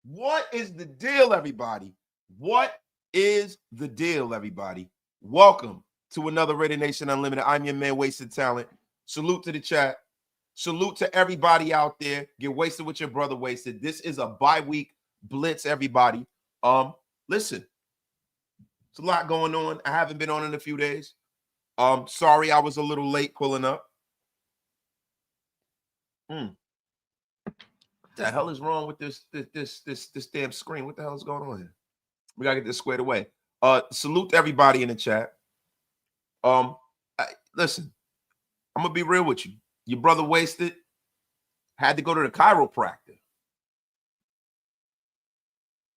What is the deal, everybody? What is the deal, everybody? Welcome to another Raider Nation Unlimited. I'm your man, Wasted Talent. Salute to the chat. Salute to everybody out there. Get wasted with your brother Wasted. This is a bye-week blitz, everybody. Listen, it's a lot going on. I haven't been on in a few days. Sorry I was a little late pulling up. What the hell is wrong with this damn screen? What the hell is going on here? We gotta get this squared away. Salute to everybody in the chat. Listen, I'm gonna be real with you. Your brother Wasted had to go to the chiropractor.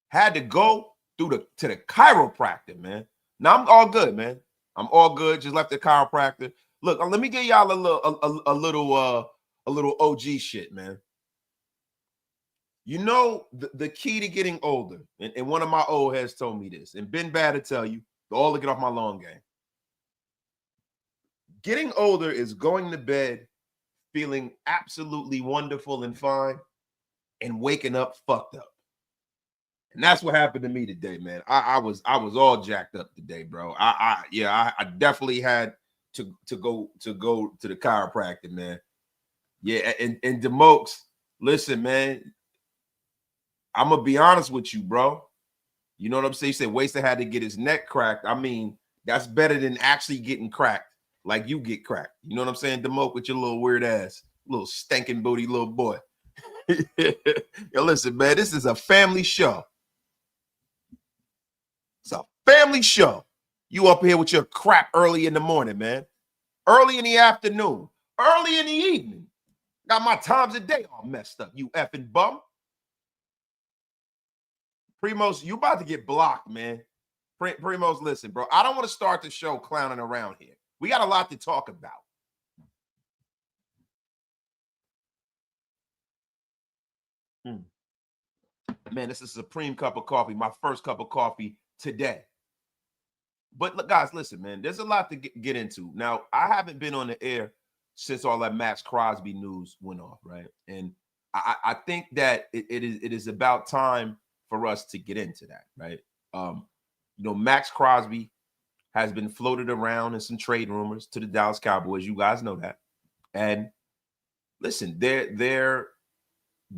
Had to go to the chiropractor, man. Now I'm all good, man. I'm all good. Just left the chiropractor. Look, let me give y'all a little OG shit, man. You know, the key to getting older, and one of my old heads told me this, and been bad to tell you, all to get off my long game. Getting older is going to bed feeling absolutely wonderful and fine and waking up fucked up. And that's what happened to me today, man. I was all jacked up today, bro. I definitely had to go to the chiropractor, man. Yeah, and Demokes, listen, man. I'm gonna be honest with you, bro. You know what I'm saying? You said Wasted had to get his neck cracked. I mean, that's better than actually getting cracked like you get cracked. You know what I'm saying? Demoke with your little weird ass, little stinking booty little boy. Yo, listen, man, this is a family show. It's a family show. You up here with your crap early in the morning, man. Early in the afternoon. Early in the evening. Got my times of day all messed up, you effing bum. Primos, you about to get blocked, man. Primos, listen, bro. I don't want to start the show clowning around here. We got a lot to talk about. Man, this is a supreme cup of coffee. My first cup of coffee today. But look, guys, listen, man. There's a lot to get into. Now, I haven't been on the air since all that Maxx Crosby news went off, right? And I think that it is about time for us to get into that, right? You know, Maxx Crosby has been floated around in some trade rumors to the Dallas Cowboys. You guys know that. And listen, there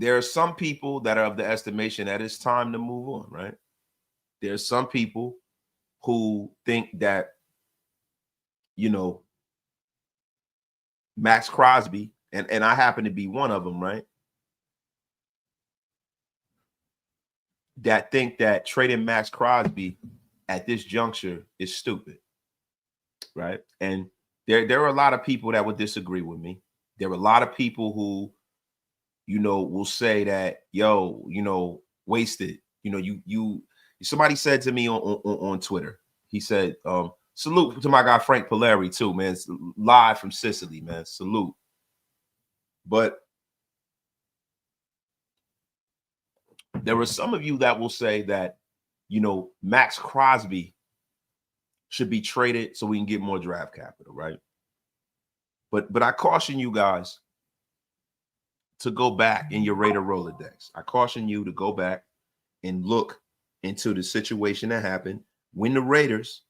are some people that are of the estimation that it's time to move on, right? There's some people who think that, you know, Maxx Crosby, and I happen to be one of them, right? That think that trading Maxx Crosby at this juncture is stupid, right? And there are a lot of people that would disagree with me. There are a lot of people who, you know, will say that, yo, you know, Wasted. You know, somebody said to me on Twitter, he said, salute to my guy Frank Polari too, man. It's live from Sicily, man. Salute. But there are some of you that will say that, you know, Maxx Crosby should be traded so we can get more draft capital, right? But I caution you guys to go back in your Raider Rolodex. I caution you to go back and look into the situation that happened when the Raiders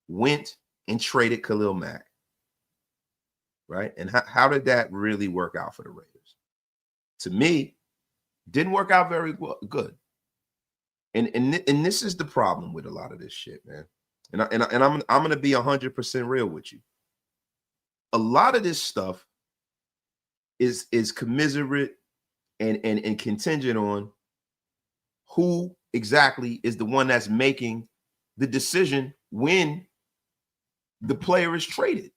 went and traded Khalil Mack, right? And how did that really work out for the Raiders? To me, didn't work out very good. And this is the problem with a lot of this shit, man. And I'm gonna be 100% real with you. A lot of this stuff is commiserate and contingent on who exactly is the one that's making the decision when the player is traded.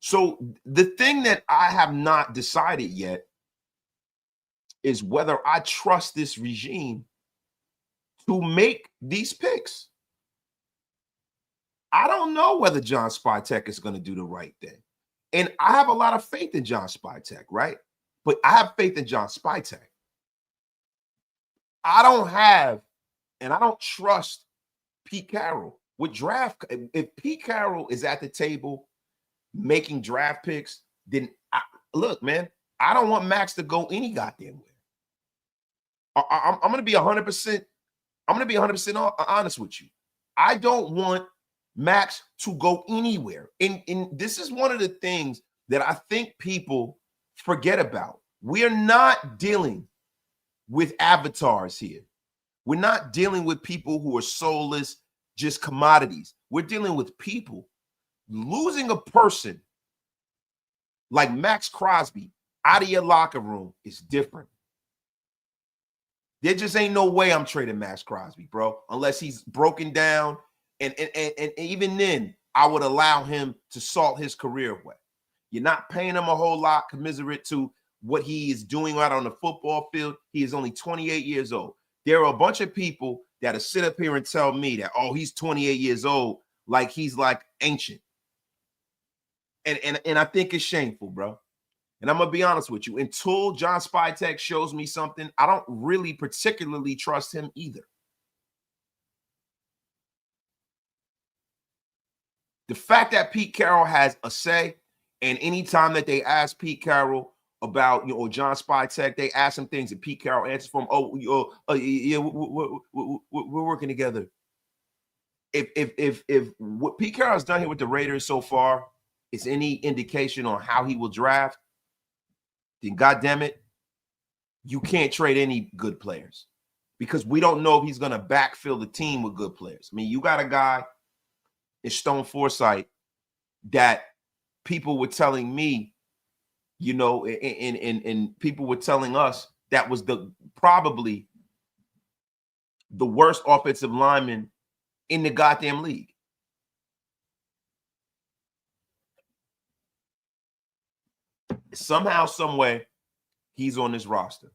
So the thing that I have not decided yet is whether I trust this regime to make these picks. I don't know whether John Spytek is going to do the right thing. And I have a lot of faith in John Spytek, right? But I have faith in John Spytek. I don't trust Pete Carroll with draft. If Pete Carroll is at the table making draft picks, then look, man, I don't want Maxx to go any goddamn way. I'm going to be 100%. I'm going to be 100% honest with you. I don't want Maxx to go anywhere. And this is one of the things that I think people forget about. We're not dealing with avatars here. We're not dealing with people who are soulless, just commodities. We're dealing with people. Losing a person like Maxx Crosby out of your locker room is different. There just ain't no way I'm trading Maxx Crosby, bro, unless he's broken down. And even then, I would allow him to salt his career away. You're not paying him a whole lot commensurate to what he is doing out on the football field. He is only 28 years old. There are a bunch of people that'll sit up here and tell me that, oh, he's 28 years old, like he's like ancient. And I think it's shameful, bro. And I'm going to be honest with you. Until John Spytek shows me something, I don't really particularly trust him either. The fact that Pete Carroll has a say, and anytime that they ask Pete Carroll about, you know, John Spytek, they ask him things and Pete Carroll answers for him. Yeah, we're working together. If what Pete Carroll has done here with the Raiders so far is any indication on how he will draft, then goddamn it, you can't trade any good players, because we don't know if he's going to backfill the team with good players. I mean, you got a guy in Stone Forsythe that people were telling me, you know, and people were telling us that was probably the worst offensive lineman in the goddamn league. Somehow, some way, he's on this roster.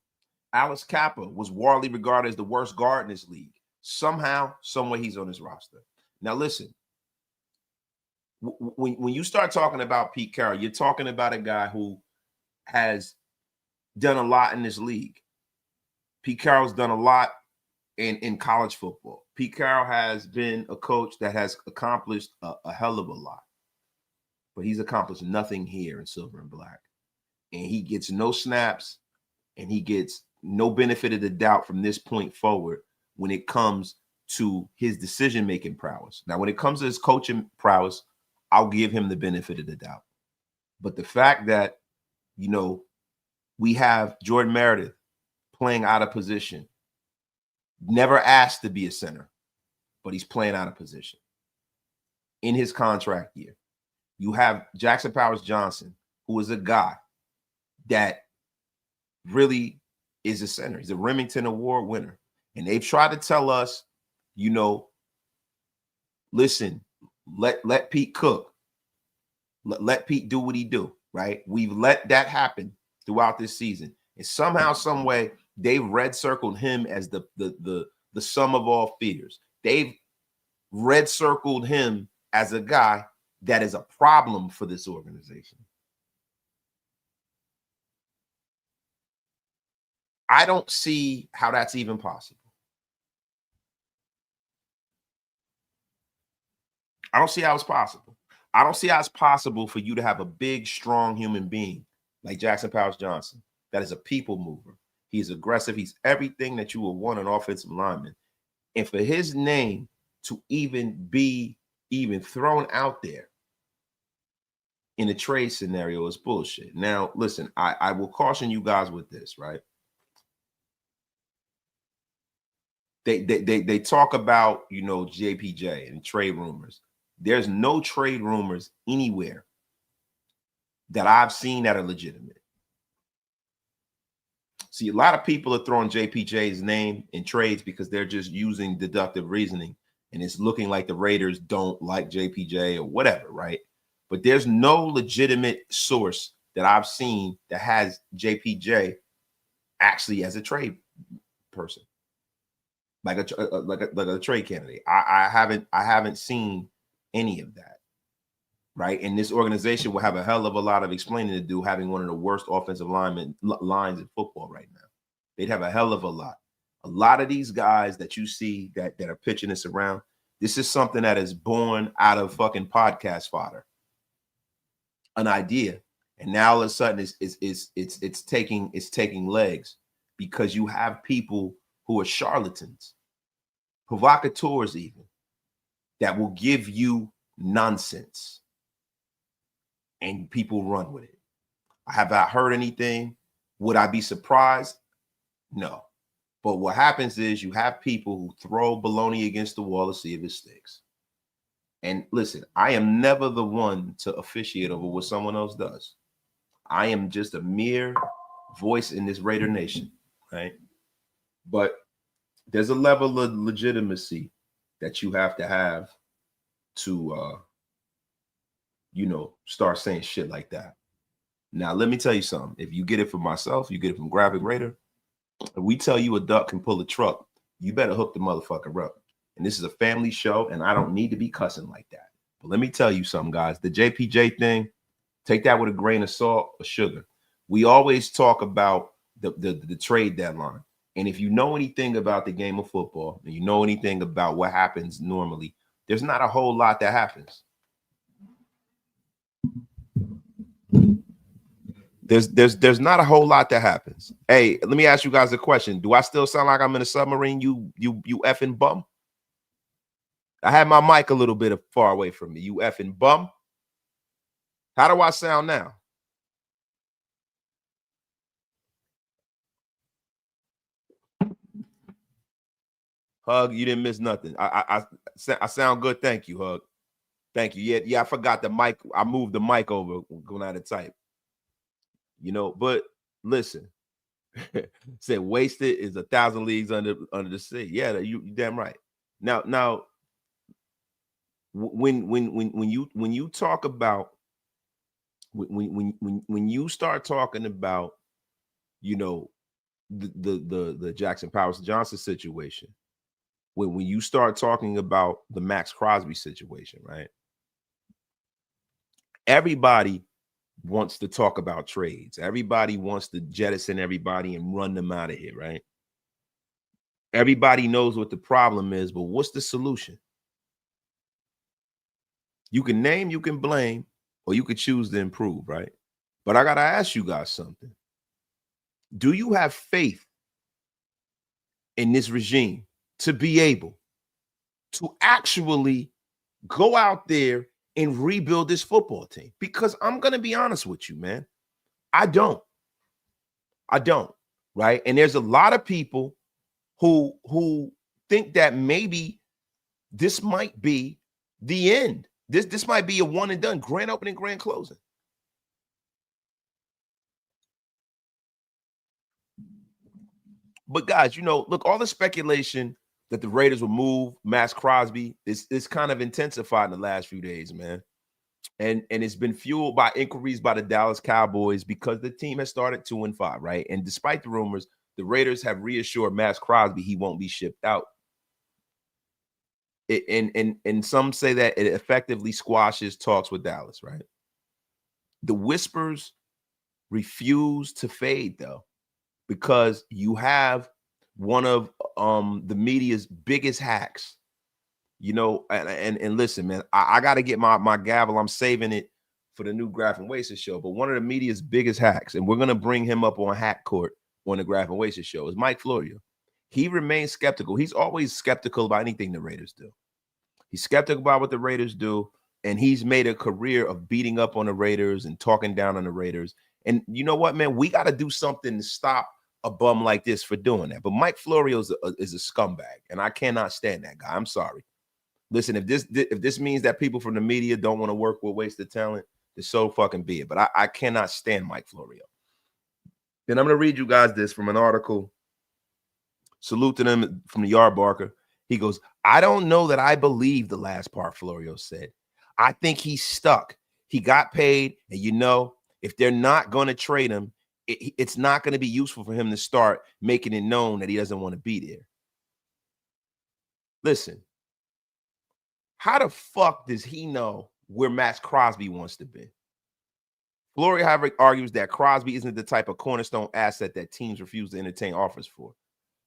Alex Kappa was widely regarded as the worst guard in this league. Somehow, some way, he's on this roster. Now, listen, when you start talking about Pete Carroll, you're talking about a guy who has done a lot in this league. Pete Carroll's done a lot in college football. Pete Carroll has been a coach that has accomplished a hell of a lot, but he's accomplished nothing here in Silver and Black. And he gets no snaps, and he gets no benefit of the doubt from this point forward when it comes to his decision-making prowess. Now, when it comes to his coaching prowess, I'll give him the benefit of the doubt. But the fact that, you know, we have Jordan Meredith playing out of position, never asked to be a center, but he's playing out of position in his contract year. You have Jackson Powers Johnson, who is a guy that really is a center. He's a Remington Award winner. And they've tried to tell us, you know, listen, let Pete cook. Let Pete do what he do, right? We've let that happen throughout this season. And somehow, some way, they've red circled him as the sum of all fears. They've red circled him as a guy that is a problem for this organization. I don't see how that's even possible. I don't see how it's possible. I don't see how it's possible for you to have a big, strong human being like Jackson Powers Johnson that is a people mover. He's aggressive. He's everything that you would want an offensive lineman. And for his name to even be thrown out there in a trade scenario is bullshit. Now, listen, I will caution you guys with this, right? They talk about, you know, JPJ and trade rumors. There's no trade rumors anywhere that I've seen that are legitimate. See, a lot of people are throwing JPJ's name in trades because they're just using deductive reasoning, and it's looking like the Raiders don't like JPJ or whatever, right? But there's no legitimate source that I've seen that has JPJ actually as a trade person, like a trade candidate. I haven't seen any of that, right? And this organization will have a hell of a lot of explaining to do, having one of the worst offensive lines in football right now. They'd have a hell of a lot. A lot of these guys that you see that are pitching this around, this is something that is born out of fucking podcast fodder, an idea, and now all of a sudden it's taking legs, because you have people who are charlatans, provocateurs even, that will give you nonsense and people run with it. Have I heard anything? Would I be surprised? No. But what happens is you have people who throw baloney against the wall to see if it sticks. And listen, I am never the one to officiate over what someone else does. I am just a mere voice in this Raider Nation, right? But there's a level of legitimacy that you have to start saying shit like that. Now, let me tell you something. If you get it from myself, you get it from Graphic Raider. If we tell you a duck can pull a truck, you better hook the motherfucker up. And this is a family show, and I don't need to be cussing like that. But let me tell you something, guys. The JPJ thing, take that with a grain of salt or sugar. We always talk about the trade deadline. And if you know anything about the game of football, and you know anything about what happens normally, there's not a whole lot that happens. There's not a whole lot that happens. Hey, let me ask you guys a question. Do I still sound like I'm in a submarine, you effing bum? I had my mic a little bit far away from me. You effing bum. How do I sound now? Hug, you didn't miss nothing. I sound good. Thank you, Hug. Thank you. Yeah, I forgot the mic. I moved the mic over going out of type. But listen, said wasted is 1,000 leagues under the sea. Yeah, you damn right. Now, when you talk about when you start talking about the Jackson Powers Johnson situation, when you start talking about the Maxx Crosby situation, right? Everybody wants to talk about trades. Everybody wants to jettison everybody and run them out of here, right? Everybody knows what the problem is, but what's the solution? You can name, you can blame, or you could choose to improve, right? But I got to ask you guys something. Do you have faith in this regime to be able to actually go out there and rebuild this football team? Because I'm going to be honest with you, man. I don't, right? And there's a lot of people who think that maybe this might be the end. This might be a one and done, grand opening, grand closing. But guys, look, all the speculation that the Raiders will move Maxx Crosby is kind of intensified in the last few days, man. And it's been fueled by inquiries by the Dallas Cowboys because the team has started 2-5, right? And despite the rumors, the Raiders have reassured Maxx Crosby he won't be shipped out. And some say that it effectively squashes talks with Dallas, right? The whispers refuse to fade, though, because you have one of the media's biggest hacks. And listen, man, I got to get my gavel. I'm saving it for the new Graf and Wasted show. But one of the media's biggest hacks, and we're going to bring him up on Hack Court on the Graf and Wasted show, is Mike Florio. He remains skeptical. He's always skeptical about anything the Raiders do. He's skeptical about what the Raiders do, and he's made a career of beating up on the Raiders and talking down on the Raiders. And you know what, man? We got to do something to stop a bum like this for doing that. But Mike Florio is a scumbag, and I cannot stand that guy. I'm sorry. Listen, if this means that people from the media don't want to work with wasted talent, then so fucking be it. But I cannot stand Mike Florio. Then I'm going to read you guys this from an article. Salute to them from the Yard Barker. He goes, I don't know that I believe the last part Florio said. I think he's stuck. He got paid, and if they're not going to trade him, it's not going to be useful for him to start making it known that he doesn't want to be there. Listen, how the fuck does he know where Maxx Crosby wants to be? Florio, however, argues that Crosby isn't the type of cornerstone asset that teams refuse to entertain offers for.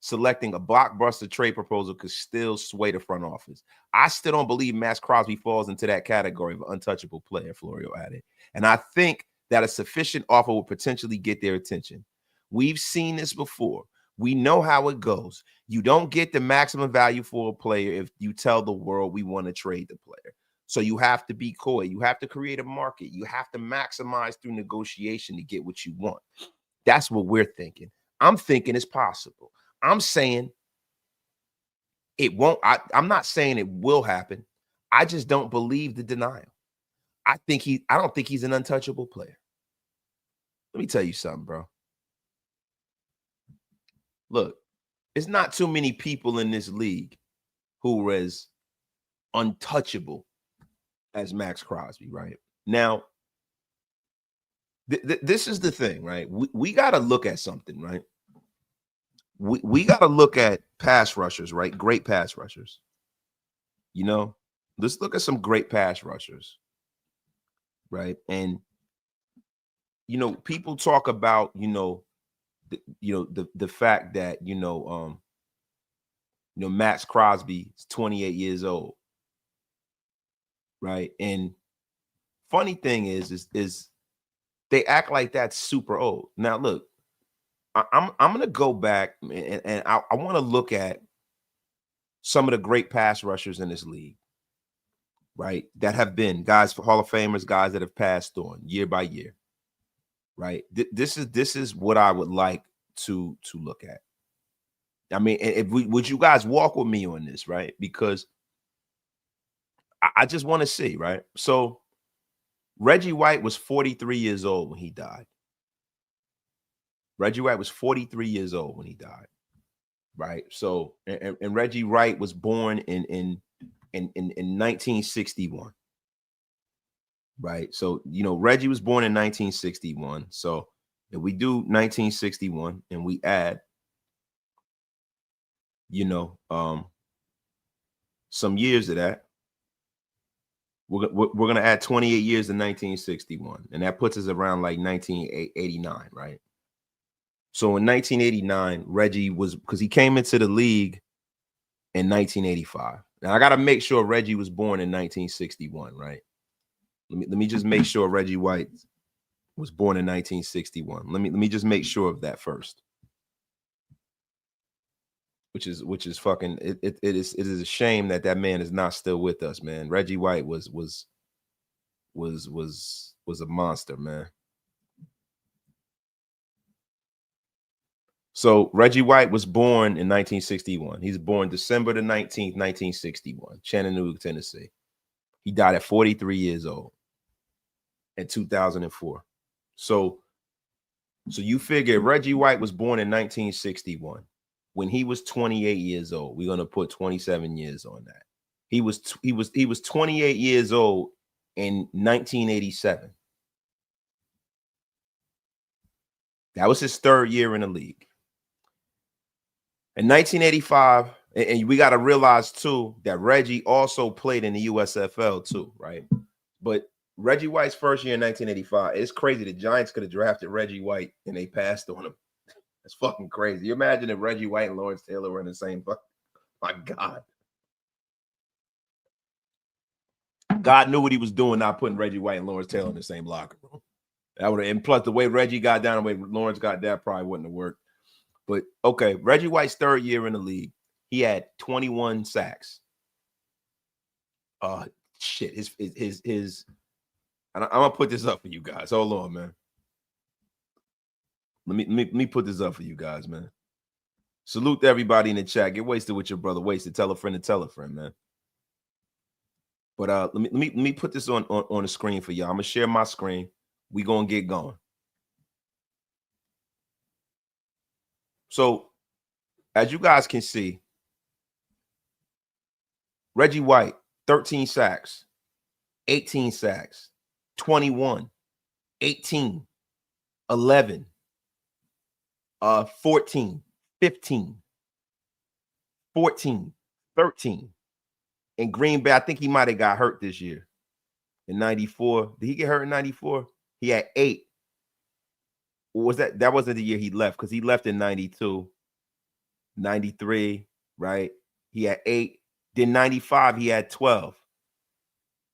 Selecting a blockbuster trade proposal could still sway the front office. I still don't believe Maxx Crosby falls into that category of an untouchable player, Florio added. And I think that a sufficient offer will potentially get their attention. We've seen this before. We know how it goes. You don't get the maximum value for a player if you tell the world we want to trade the player. So you have to be coy. You have to create a market. You have to maximize through negotiation to get what you want. That's what we're thinking. I'm thinking it's possible. I'm saying it won't. I'm not saying it will happen. I just don't believe the denial. I don't think he's an untouchable player. Let me tell you something, bro. Look, it's not too many people in this league who are as untouchable as Maxx Crosby, right? Now, this is the thing, right? We got to look at something, right? We got to look at pass rushers, right? Great pass rushers. You know, let's look at some great pass rushers, right? And people talk about the fact that Maxx Crosby is 28 years old, right? And funny thing is they act like that's super old. Now, look, I'm gonna go back and I want to look at some of the great pass rushers in this league, right? That have been guys for Hall of Famers, guys that have passed on year by year, right? This is what I would like to look at. I mean, would you guys walk with me on this, right? Because I just want to see, right? So Reggie White was 43 years old when he died. Reggie White was 43 years old when he died, right? So, and Reggie White was born in 1961, right? So, Reggie was born in 1961. So, if we do 1961 and we add, some years to that, we're going to add 28 years to 1961, and that puts us around like 1989, right? So in 1989, Reggie was, because he came into the league in 1985. Now I got to make sure Reggie was born in 1961, right? Let me just make sure Reggie White was born in 1961. Let me just make sure of that first. Which is fucking it is a shame that man is not still with us, man. Reggie White was a monster, man. So Reggie White was born in 1961. He's born December the 19th, 1961, Chattanooga, Tennessee. He died at 43 years old in 2004. So you figure Reggie White was born in 1961. When he was 28 years old, we're going to put 27 years on that. He was 28 years old in 1987. That was his third year in the league. In 1985, and we got to realize too that Reggie also played in the USFL too, right? But Reggie White's first year in 1985, it's crazy. The Giants could have drafted Reggie White and they passed on him. It's fucking crazy. You imagine if Reggie White and Lawrence Taylor were in the same. My God. God knew what he was doing, not putting Reggie White and Lawrence Taylor in the same locker room. That would have, and plus the way Reggie got down, the way Lawrence got down, probably wouldn't have worked. But okay, Reggie White's third year in the league, he had 21 sacks. Shit, his. I'm gonna put this up for you guys. Hold on, man. Let me put this up for you guys, man. Salute to everybody in the chat. Get wasted with your brother. Wasted. Tell a friend, man. But let me put this on the screen for y'all. I'm gonna share my screen. We gonna get going. So, as you guys can see, Reggie White, 13 sacks, 18 sacks, 21, 18, 11, 14, 15, 14, 13. In Green Bay, I think he might have got hurt this year. In 94. Did he get hurt in 94? He had 8. Or was that? That wasn't the year he left, because he left in 92, 93, right? He had 8. Then 95, he had 12.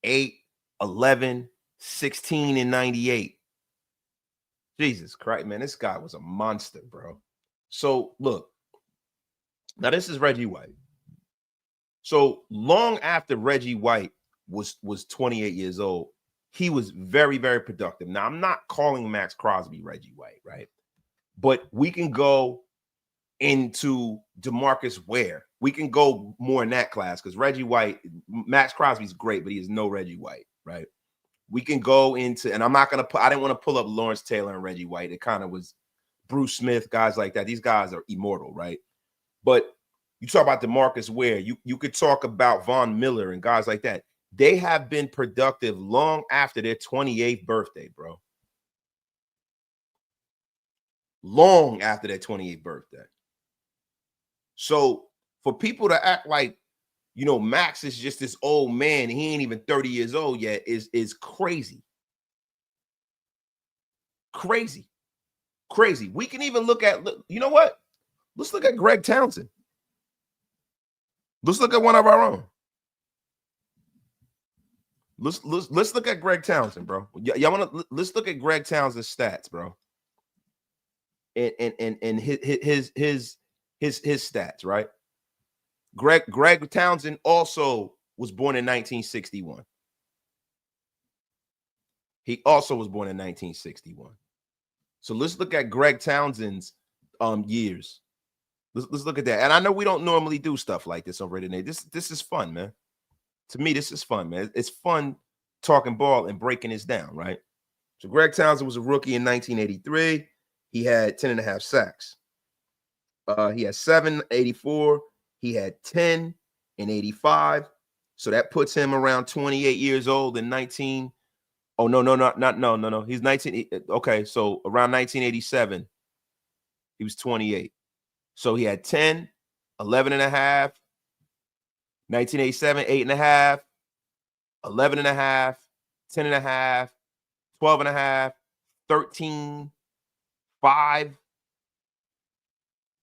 8, 11, 16 in 98. Jesus Christ, man, this guy was a monster, bro. So look, Now this is Reggie White. So long after Reggie White was 28 years old, he was very, very productive. Now I'm not calling Maxx Crosby Reggie White, right? But we can go into DeMarcus Ware. We can go more in that class because Reggie White, Maxx Crosby's great, but he is no Reggie White, right? We can go into, and I'm not going to put, I didn't want to pull up Lawrence Taylor and Reggie White. It kind of was Bruce Smith, guys like that. These guys are immortal, right? But you talk about DeMarcus Ware, you could talk about Von Miller and guys like that. They have been productive long after their 28th birthday, bro. Long after their 28th birthday. So for people to act like, you know, Max is just this old man, he ain't even 30 years old yet, is crazy. Crazy. Crazy. We can even look at, you know what? Let's look at Greg Townsend. Let's look at one of our own. Let's look at Greg Townsend, bro. Y'all want to let's look at Greg Townsend's stats, bro. And his stats, right? Greg Townsend also was born in 1961. He also was born in 1961. So let's look at Greg Townsend's years. Let's look at that. And I know we don't normally do stuff like this on Reddit. This is fun, man. To me, this is fun, man. It's fun talking ball and breaking this down, right? So Greg Townsend was a rookie in 1983. He had 10 and a half sacks. He had 784. He had 10 in 85. So that puts him around 28 years old in 19. Oh, no. He's 19. Okay, so around 1987, he was 28. So he had 10, 11 and a half, 1987, 8 and a half, 11 and a half, 10 and a half, 12 and a half, 13, 5,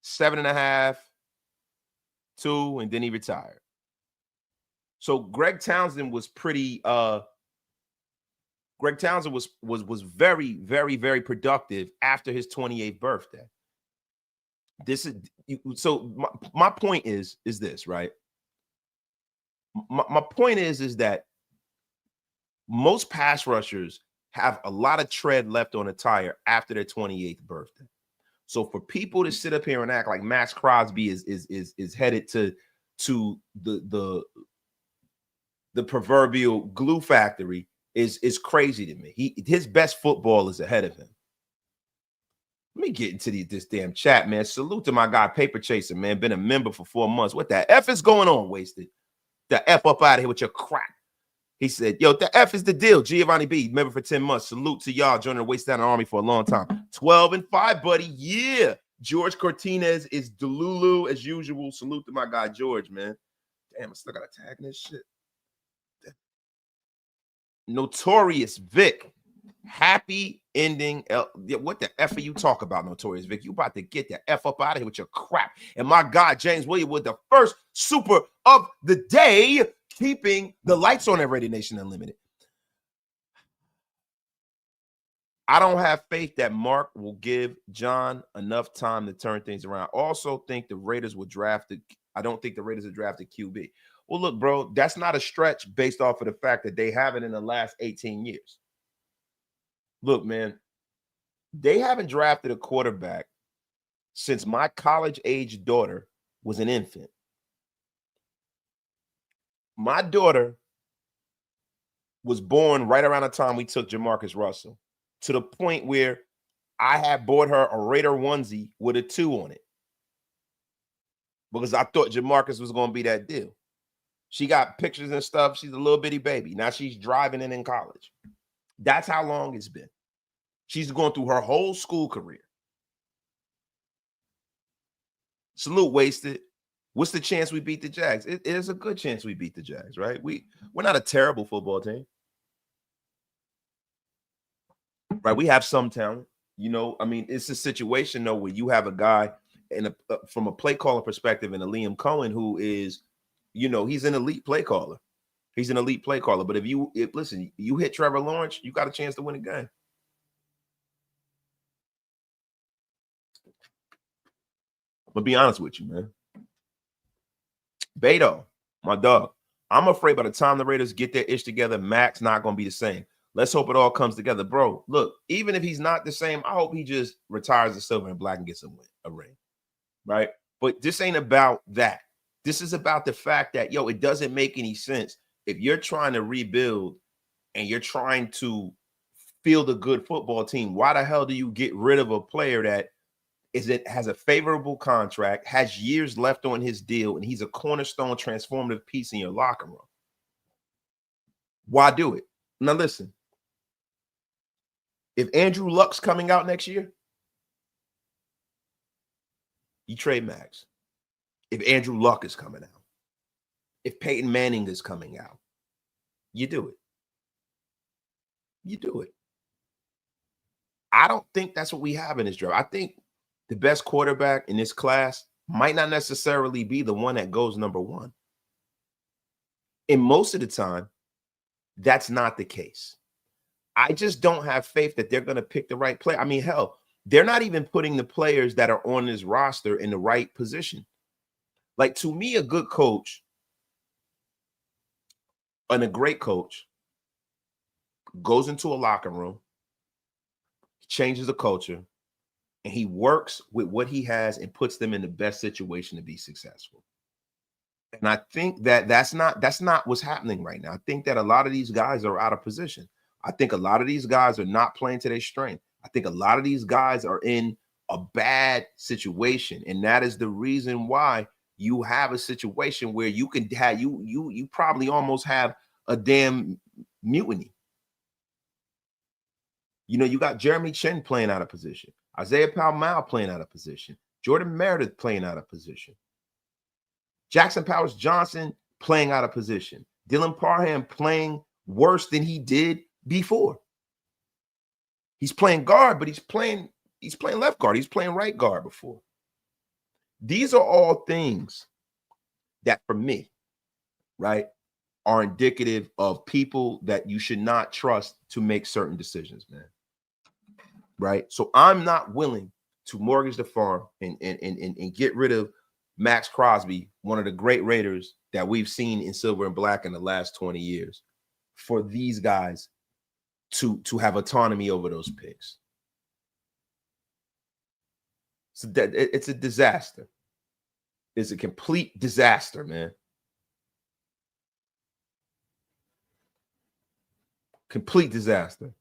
7 and a half, 2, and then he retired. So Greg Townsend was pretty Greg Townsend was very, very, very productive after his 28th birthday. This is so my point is this, right? My point is that most pass rushers have a lot of tread left on the tire after their 28th birthday. So for people to sit up here and act like Maxx Crosby is headed to the proverbial glue factory is crazy to me. His best football is ahead of him. Let me get into this damn chat, man. Salute to my guy, Paper Chaser, man. Been a member for 4 months. What the F is going on, Wasted? The F up out of here with your crap. He said, yo, the F is the deal. Giovanni B, member for 10 months. Salute to y'all joining the Waste Down Army for a long time. 12 and 5, buddy. Yeah. George Cortinez is Delulu as usual. Salute to my guy, George, man. Damn, I still got to tag this shit. Notorious Vic. Happy ending. What the F are you talking about, Notorious Vic? You about to get the F up out of here with your crap. And my guy, James Williams, with the first super of the day, keeping the lights on at Radio Nation Unlimited. I don't have faith that Mark will give John enough time to turn things around. Also think the Raiders will draft I don't think the Raiders have drafted QB. Well, look, bro, that's not a stretch based off of the fact that they haven't in the last 18 years. Look, man, they haven't drafted a quarterback since my college-age daughter was an infant. My daughter was born right around the time we took Jamarcus Russell, to the point where I had bought her a Raider onesie with a 2 on it because I thought Jamarcus was going to be that deal. She got pictures and stuff. She's a little bitty baby. Now she's driving in college. That's how long it's been. She's going through her whole school career. Salute, Wasted. What's the chance we beat the Jags? It is a good chance we beat the Jags, right? We're not a terrible football team. Right? We have some talent. You know, I mean, it's a situation, though, where you have a guy from a play caller perspective and a Liam Cohen who is, you know, he's an elite play caller. He's an elite play caller. But listen, you hit Trevor Lawrence, you got a chance to win a game. But be honest with you, man. Beto, my dog. I'm afraid by the time the Raiders get their ish together, Max not going to be the same. Let's hope it all comes together. Bro, look, even if he's not the same, I hope he just retires the silver and black and gets a ring, right? But this ain't about that. This is about the fact that, yo, it doesn't make any sense. If you're trying to rebuild and you're trying to field a good football team, why the hell do you get rid of a player that has a favorable contract, has years left on his deal, and he's a cornerstone transformative piece in your locker room? Why do it? Now listen, if Andrew Luck's coming out next year, you trade Maxx. If Andrew Luck is coming out, if Peyton Manning is coming out, you do it. You do it. I don't think that's what we have in this draft. I think the best quarterback in this class might not necessarily be the one that goes number one. And most of the time, that's not the case. I just don't have faith that they're going to pick the right player. I mean, hell, they're not even putting the players that are on this roster in the right position. Like, to me, a good coach and a great coach goes into a locker room, changes the culture, and he works with what he has and puts them in the best situation to be successful. And I think that that's not what's happening right now. I think that a lot of these guys are out of position. I think a lot of these guys are not playing to their strength. I think a lot of these guys are in a bad situation, and that is the reason why you have a situation where you can have you probably almost have a damn mutiny. You know, you got Jeremy Chin playing out of position, Isaiah Palmau playing out of position, Jordan Meredith playing out of position, Jackson Powers Johnson playing out of position, Dylan Parham playing worse than he did before. He's playing guard, but he's playing left guard. He's playing right guard before. These are all things that, for me, right, are indicative of people that you should not trust to make certain decisions, man. Right? So I'm not willing to mortgage the farm and get rid of Maxx Crosby, one of the great Raiders that we've seen in silver and black in the last 20 years, for these guys to have autonomy over those picks. So that it's a disaster. It's a complete disaster, man. Complete disaster.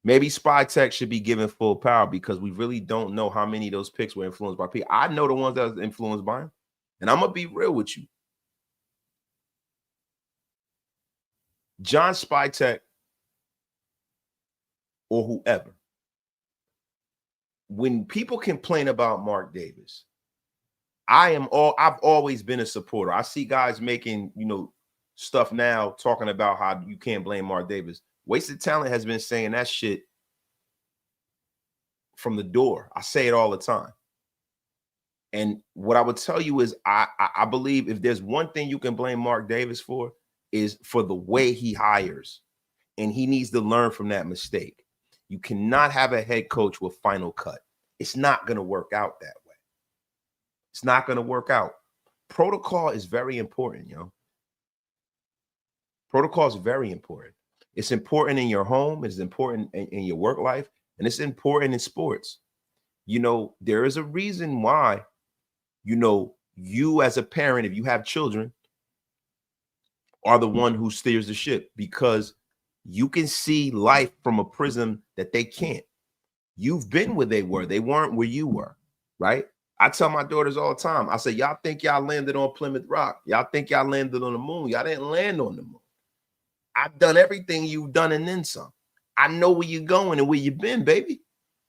Maybe Spy Tech should be given full power because we really don't know how many of those picks were influenced by people. I know the ones that was influenced by him. And I'm going to be real with you. John Spy Tech or whoever, when people complain about Mark Davis, I've always been a supporter. I see guys making, stuff now talking about how you can't blame Mark Davis. Wasted Talent has been saying that shit from the door. I say it all the time. And what I would tell you is I believe if there's one thing you can blame Mark Davis for, is for the way he hires. And he needs to learn from that mistake. You cannot have a head coach with final cut. It's not going to work out that way. It's not going to work out. Protocol is very important, Protocol is very important. It's important in your home. It's important in your work life. And it's important in sports. There is a reason why, you as a parent, if you have children, are the one who steers the ship, because you can see life from a prism that they can't. You've been where they were. They weren't where you were, right? I tell my daughters all the time, I say, y'all think y'all landed on Plymouth Rock. Y'all think y'all landed on the moon. Y'all didn't land on the moon. I've done everything you've done and then some. I know where you're going and where you've been, baby.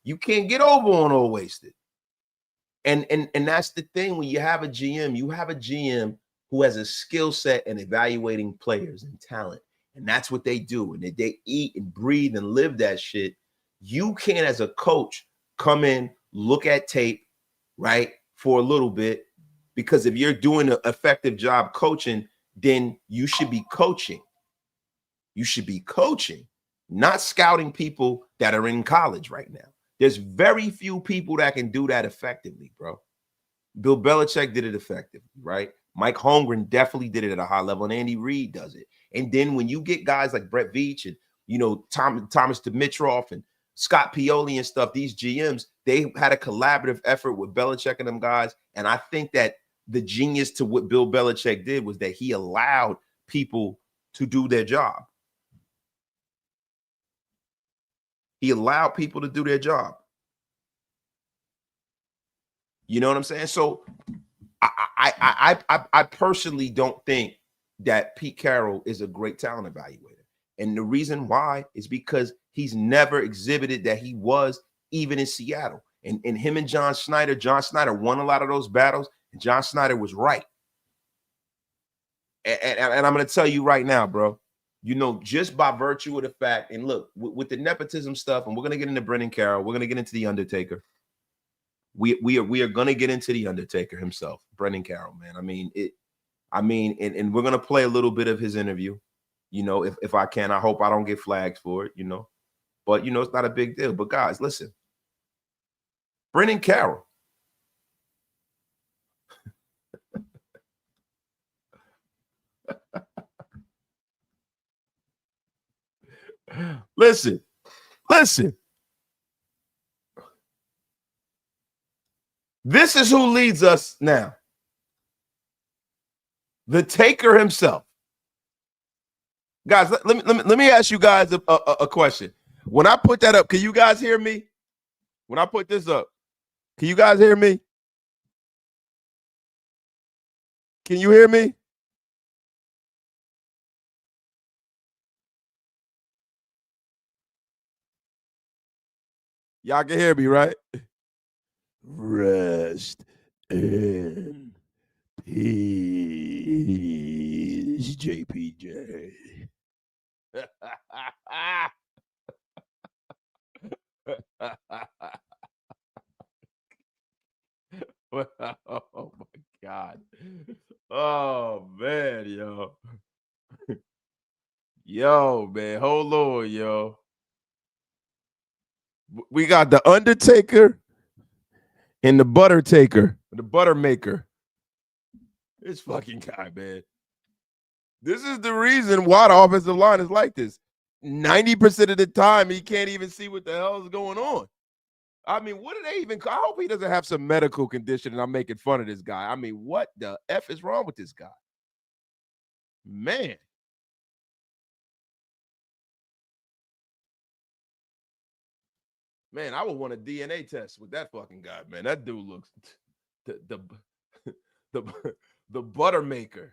You can't get over on all wasted. And that's the thing. When you have a GM who has a skill set in evaluating players and talent. And that's what they do. And they eat and breathe and live that shit. You can't, as a coach, come in, look at tape, right, for a little bit. Because if you're doing an effective job coaching, then you should be coaching. You should be coaching, not scouting people that are in college right now. There's very few people that can do that effectively, bro. Bill Belichick did it effectively, right? Mike Holmgren definitely did it at a high level, and Andy Reid does it. And then when you get guys like Brett Veach and Thomas Dimitroff and Scott Pioli and stuff, these GMs, they had a collaborative effort with Belichick and them guys. And I think that the genius to what Bill Belichick did was that he allowed people to do their job. He allowed people to do their job. You know what I'm saying? So I personally don't think that Pete Carroll is a great talent evaluator. And the reason why is because he's never exhibited that he was, even in Seattle. And him and John Schneider won a lot of those battles, and John Schneider was right. And I'm going to tell you right now, bro, just by virtue of the fact, and look, with the nepotism stuff, and we're going to get into Brennan Carroll, we're going to get into The Undertaker. We are going to get into The Undertaker himself, Brennan Carroll, man. And we're going to play a little bit of his interview, if I can. I hope I don't get flagged for it, but it's not a big deal. But guys, listen, Brennan Carroll. Listen. This is who leads us now. The Taker himself. Guys, let me ask you guys a question. When I put that up, can you guys hear me? When I put this up, can you guys hear me? Can you hear me? Y'all can hear me, right? Rest in peace, JPJ. Oh my God. Oh man, yo. Yo, man, hold on, yo. We got the Undertaker and the Butter Taker, the Butter Maker. This fucking guy, man. This is the reason why the offensive line is like this. 90% of the time, he can't even see what the hell is going on. I mean, what do they even call? I hope he doesn't have some medical condition and I'm making fun of this guy. I mean, what the F is wrong with this guy? Man. Man, I would want a DNA test with that fucking guy, man. That dude looks the butter maker.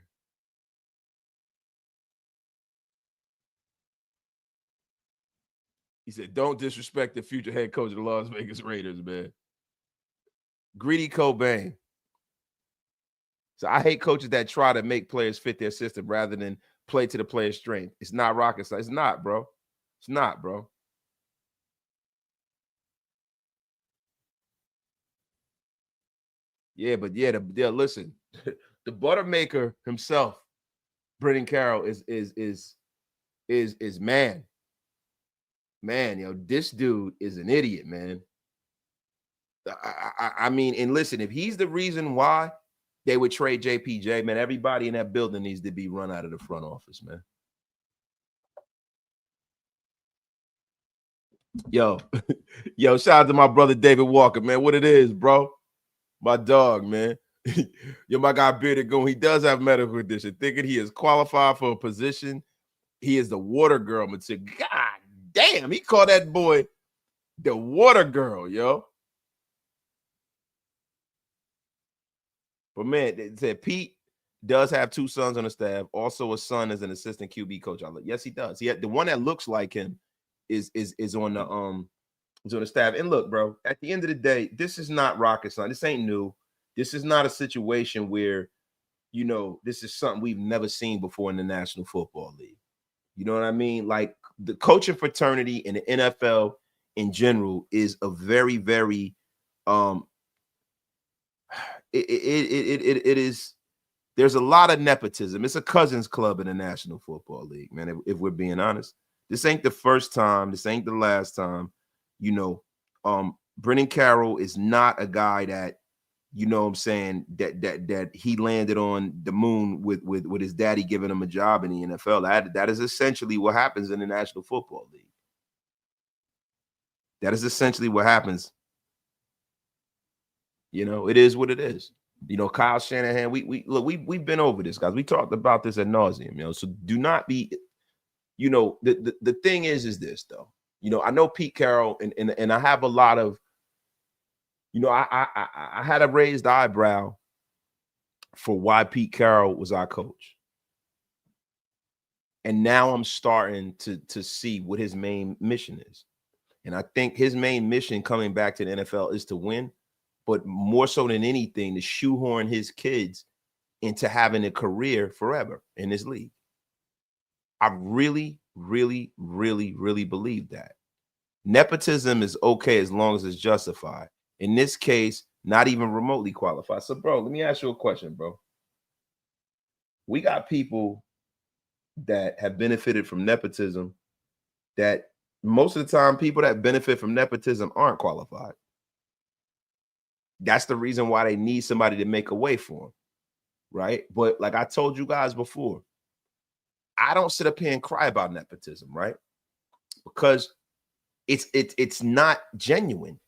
He said, don't disrespect the future head coach of the Las Vegas Raiders, man. Greedy Cobain. So I hate coaches that try to make players fit their system rather than play to the player's strength. It's not rocket science. It's not, bro. It's not, bro. Yeah, but listen, the butter maker himself, Brennan Carroll, is man. Man, this dude is an idiot, man. I mean, and listen, if he's the reason why they would trade JPJ, man, everybody in that building needs to be run out of the front office, man. Yo, shout out to my brother David Walker, man. What it is, bro? My dog, man. Yo, my guy Bearded Goon, he does have medical condition. Thinking he is qualified for a position. He is the water girl material. God damn, he called that boy the water girl, yo. But man, it said Pete does have 2 sons on the staff. Also, a son as an assistant QB coach. Yes, he does. He had the one that looks like him is on the staff. And look, bro, at the end of the day, this is not rocket science. This ain't new. This is not a situation where, this is something we've never seen before in the National Football League. You know what I mean? Like the coaching fraternity in the NFL in general is a very, very it is. There's a lot of nepotism. It's a cousins club in the National Football League, man. If we're being honest, this ain't the first time. This ain't the last time. Brennan Carroll is not a guy that you know what I'm saying, that he landed on the moon with his daddy giving him a job in the NFL. That is essentially what happens in the National Football League. That is essentially what happens. You know, it is what it is. You know, Kyle Shanahan, we've been over this, guys. We talked about this ad nauseum, you know. So do not be, you know, the thing is this though. You know, I know Pete Carroll, and I have a lot of, you know, I had a raised eyebrow for why Pete Carroll was our coach. And now I'm starting to see what his main mission is. And I think his main mission coming back to the NFL is to win, but more so than anything, to shoehorn his kids into having a career forever in this league. I really, really, really, really believe that. Nepotism is okay as long as it's justified. In this case, not even remotely qualified. So, bro, let me ask you a question, bro. We got people that have benefited from nepotism that most of the time people that benefit from nepotism aren't qualified. That's the reason why they need somebody to make a way for them, right? But like I told you guys before, I don't sit up here and cry about nepotism, right? Because it's not genuine.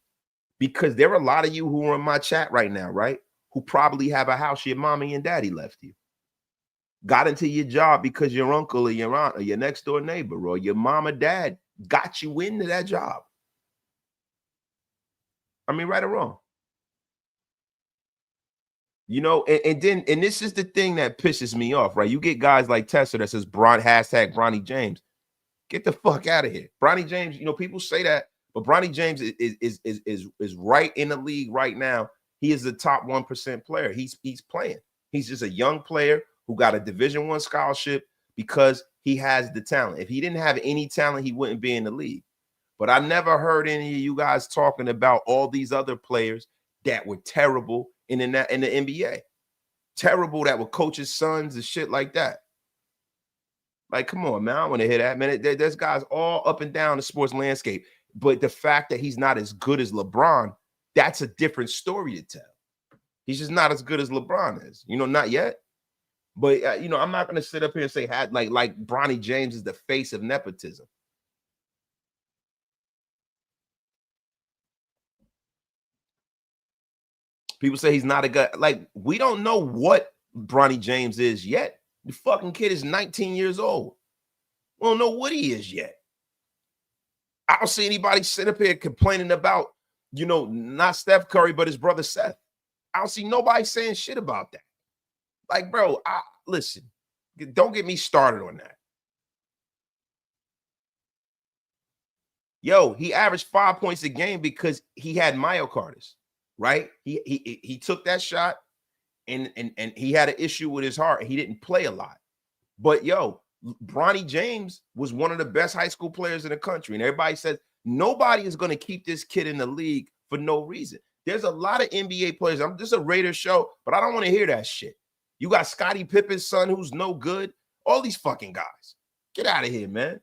Because there are a lot of you who are in my chat right now, right? Who probably have a house your mommy and daddy left you. Got into your job because your uncle or your aunt or your next door neighbor or your mom or dad got you into that job. I mean, right or wrong. You know, and this is the thing that pisses me off, right? You get guys like Tessa that says hashtag Bronny James. Get the fuck out of here. Bronny James, you know, people say that, but Bronny James is right in the league right now. He is the top 1% player. He's playing. He's just a young player who got a Division I scholarship because he has the talent. If he didn't have any talent, he wouldn't be in the league. But I never heard any of you guys talking about all these other players that were terrible in the NBA. Terrible that were coaches' sons and shit like that. Like, come on, man. I want to hear that, man. There's guys all up and down the sports landscape. But the fact that he's not as good as LeBron, that's a different story to tell. He's just not as good as LeBron is. You know, not yet. But, you know, I'm not going to sit up here and say like Bronny James is the face of nepotism. People say he's not a guy. Like, we don't know what Bronny James is yet. The fucking kid is 19 years old. We don't know what he is yet. I don't see anybody sit up here complaining about, you know, not Steph Curry, but his brother Seth. I don't see nobody saying shit about that. Like, bro, listen, don't get me started on that. Yo, he averaged 5 points a game because he had myocarditis, right? He took that shot and he had an issue with his heart. He didn't play a lot. But yo, Bronny James was one of the best high school players in the country. And everybody says nobody is going to keep this kid in the league for no reason. There's a lot of NBA players. I'm just a Raiders show, but I don't want to hear that shit. You got Scottie Pippen's son who's no good. All these fucking guys. Get out of here, man.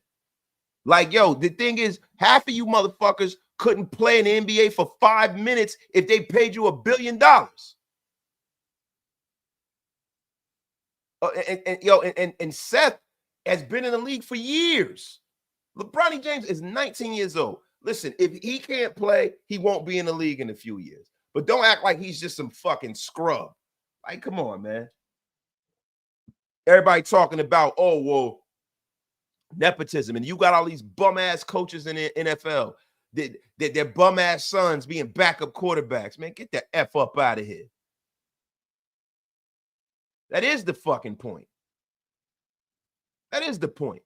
Like, yo, the thing is, half of you motherfuckers couldn't play in the NBA for 5 minutes if they paid you $1 billion. And Seth has been in the league for years. LeBron James is 19 years old. Listen, if he can't play, he won't be in the league in a few years. But don't act like he's just some fucking scrub. Like, come on, man. Everybody talking about, oh, well, nepotism. And you got all these bum-ass coaches in the NFL. Their bum-ass sons being backup quarterbacks. Man, get the F up out of here. That is the fucking point. That is the point.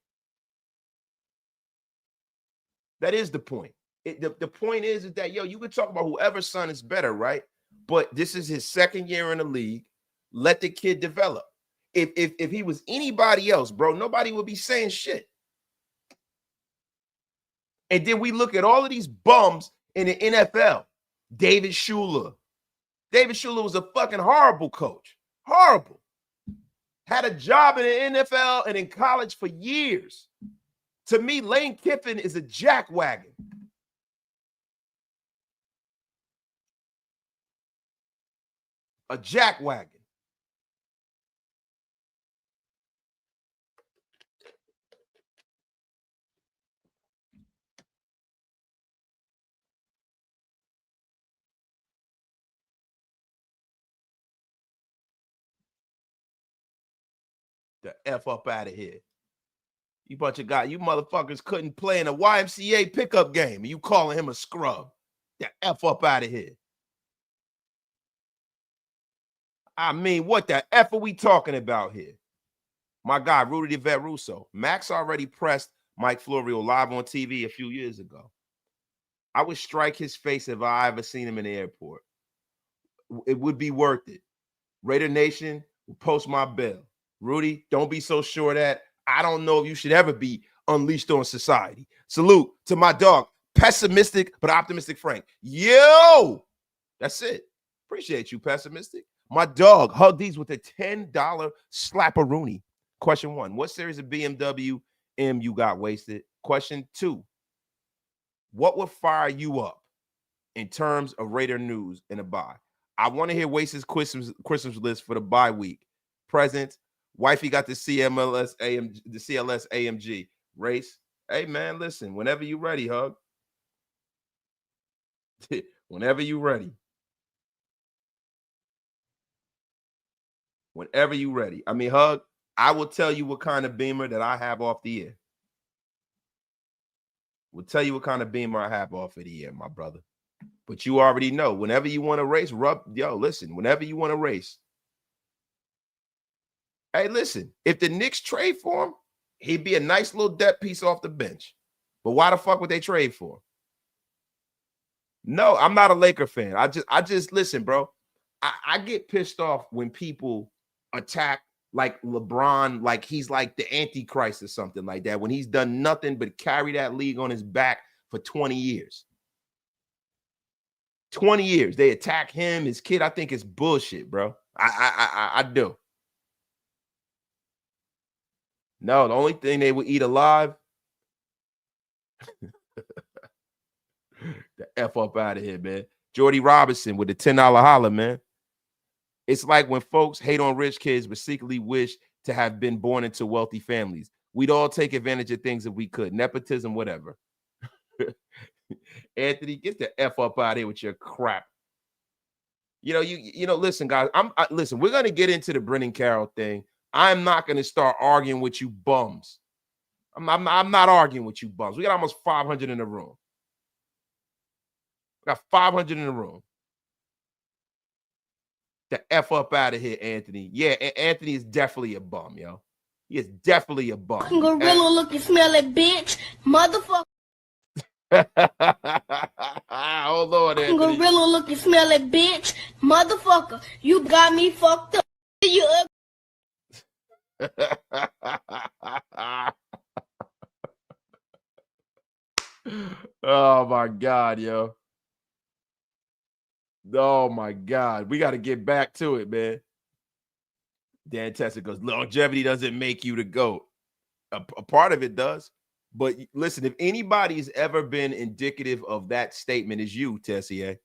That is the point. The point is that, yo, you can talk about whoever's son is better, right? But this is his second year in the league. Let the kid develop. If he was anybody else, bro, nobody would be saying shit. And then we look at all of these bums in the NFL. David Shula. David Shula was a fucking horrible coach. Horrible. Had a job in the NFL and in college for years. To me, Lane Kiffin is a jackwagon. A jack wagon. The F up out of here. You bunch of guys, you motherfuckers couldn't play in a YMCA pickup game, and you calling him a scrub. The F up out of here. I mean, what the F are we talking about here? My guy, Rudy the Vet Russo. Maxx already pressed Mike Florio live on TV a few years ago. I would strike his face if I ever seen him in the airport. It would be worth it. Raider Nation will post my bill. Rudy, don't be so sure that I don't know if you should ever be unleashed on society. Salute to my dog, pessimistic but optimistic Frank. Yo, that's it. Appreciate you, pessimistic. My dog, hug these with a $10 slapperoonie. Question 1, what series of BMW M you got wasted? Question 2, what would fire you up in terms of Raider news in a bye? I want to hear Waste's Christmas list for the bye week. Presents. Wifey got the CLS AMG race. Hey man, listen. Whenever you ready, hug. Whenever you ready. Whenever you ready. I mean, hug. I will tell you what kind of Beamer that I have off the air. We'll tell you what kind of Beamer I have off of the air, my brother. But you already know. Whenever you want to race, listen. Whenever you want to race. Hey, listen, if the Knicks trade for him, he'd be a nice little depth piece off the bench. But why the fuck would they trade for him? No, I'm not a Laker fan. I just listen, bro. I get pissed off when people attack like LeBron, like he's like the Antichrist or something like that, when he's done nothing but carry that league on his back for 20 years. 20 years. They attack him, his kid. I think it's bullshit, bro. I do. No, the only thing they would eat alive. The F up out of here, man. Jordy Robinson with the $10 holler, man. It's like when folks hate on rich kids but secretly wish to have been born into wealthy families. We'd all take advantage of things if we could. Nepotism, whatever. Anthony, get the F up out of here with your crap. You know, listen, guys. Listen, we're gonna get into the Brennan Carroll thing. I'm not gonna start arguing with you bums. I'm not arguing with you bums. We got almost 500 in the room. We got 500 in the room. The F up out of here, Anthony. Yeah, Anthony is definitely a bum, yo. He is definitely a bum. Gorilla looking smelly bitch, motherfucker. Hold on, Anthony. Gorilla looking smelly bitch, motherfucker. You got me fucked up. You Oh my God, yo. Oh my God. We got to get back to it, man. Dan Tessa goes, longevity doesn't make you the GOAT. A part of it does. But listen, if anybody's ever been indicative of that statement, is you, Tessier.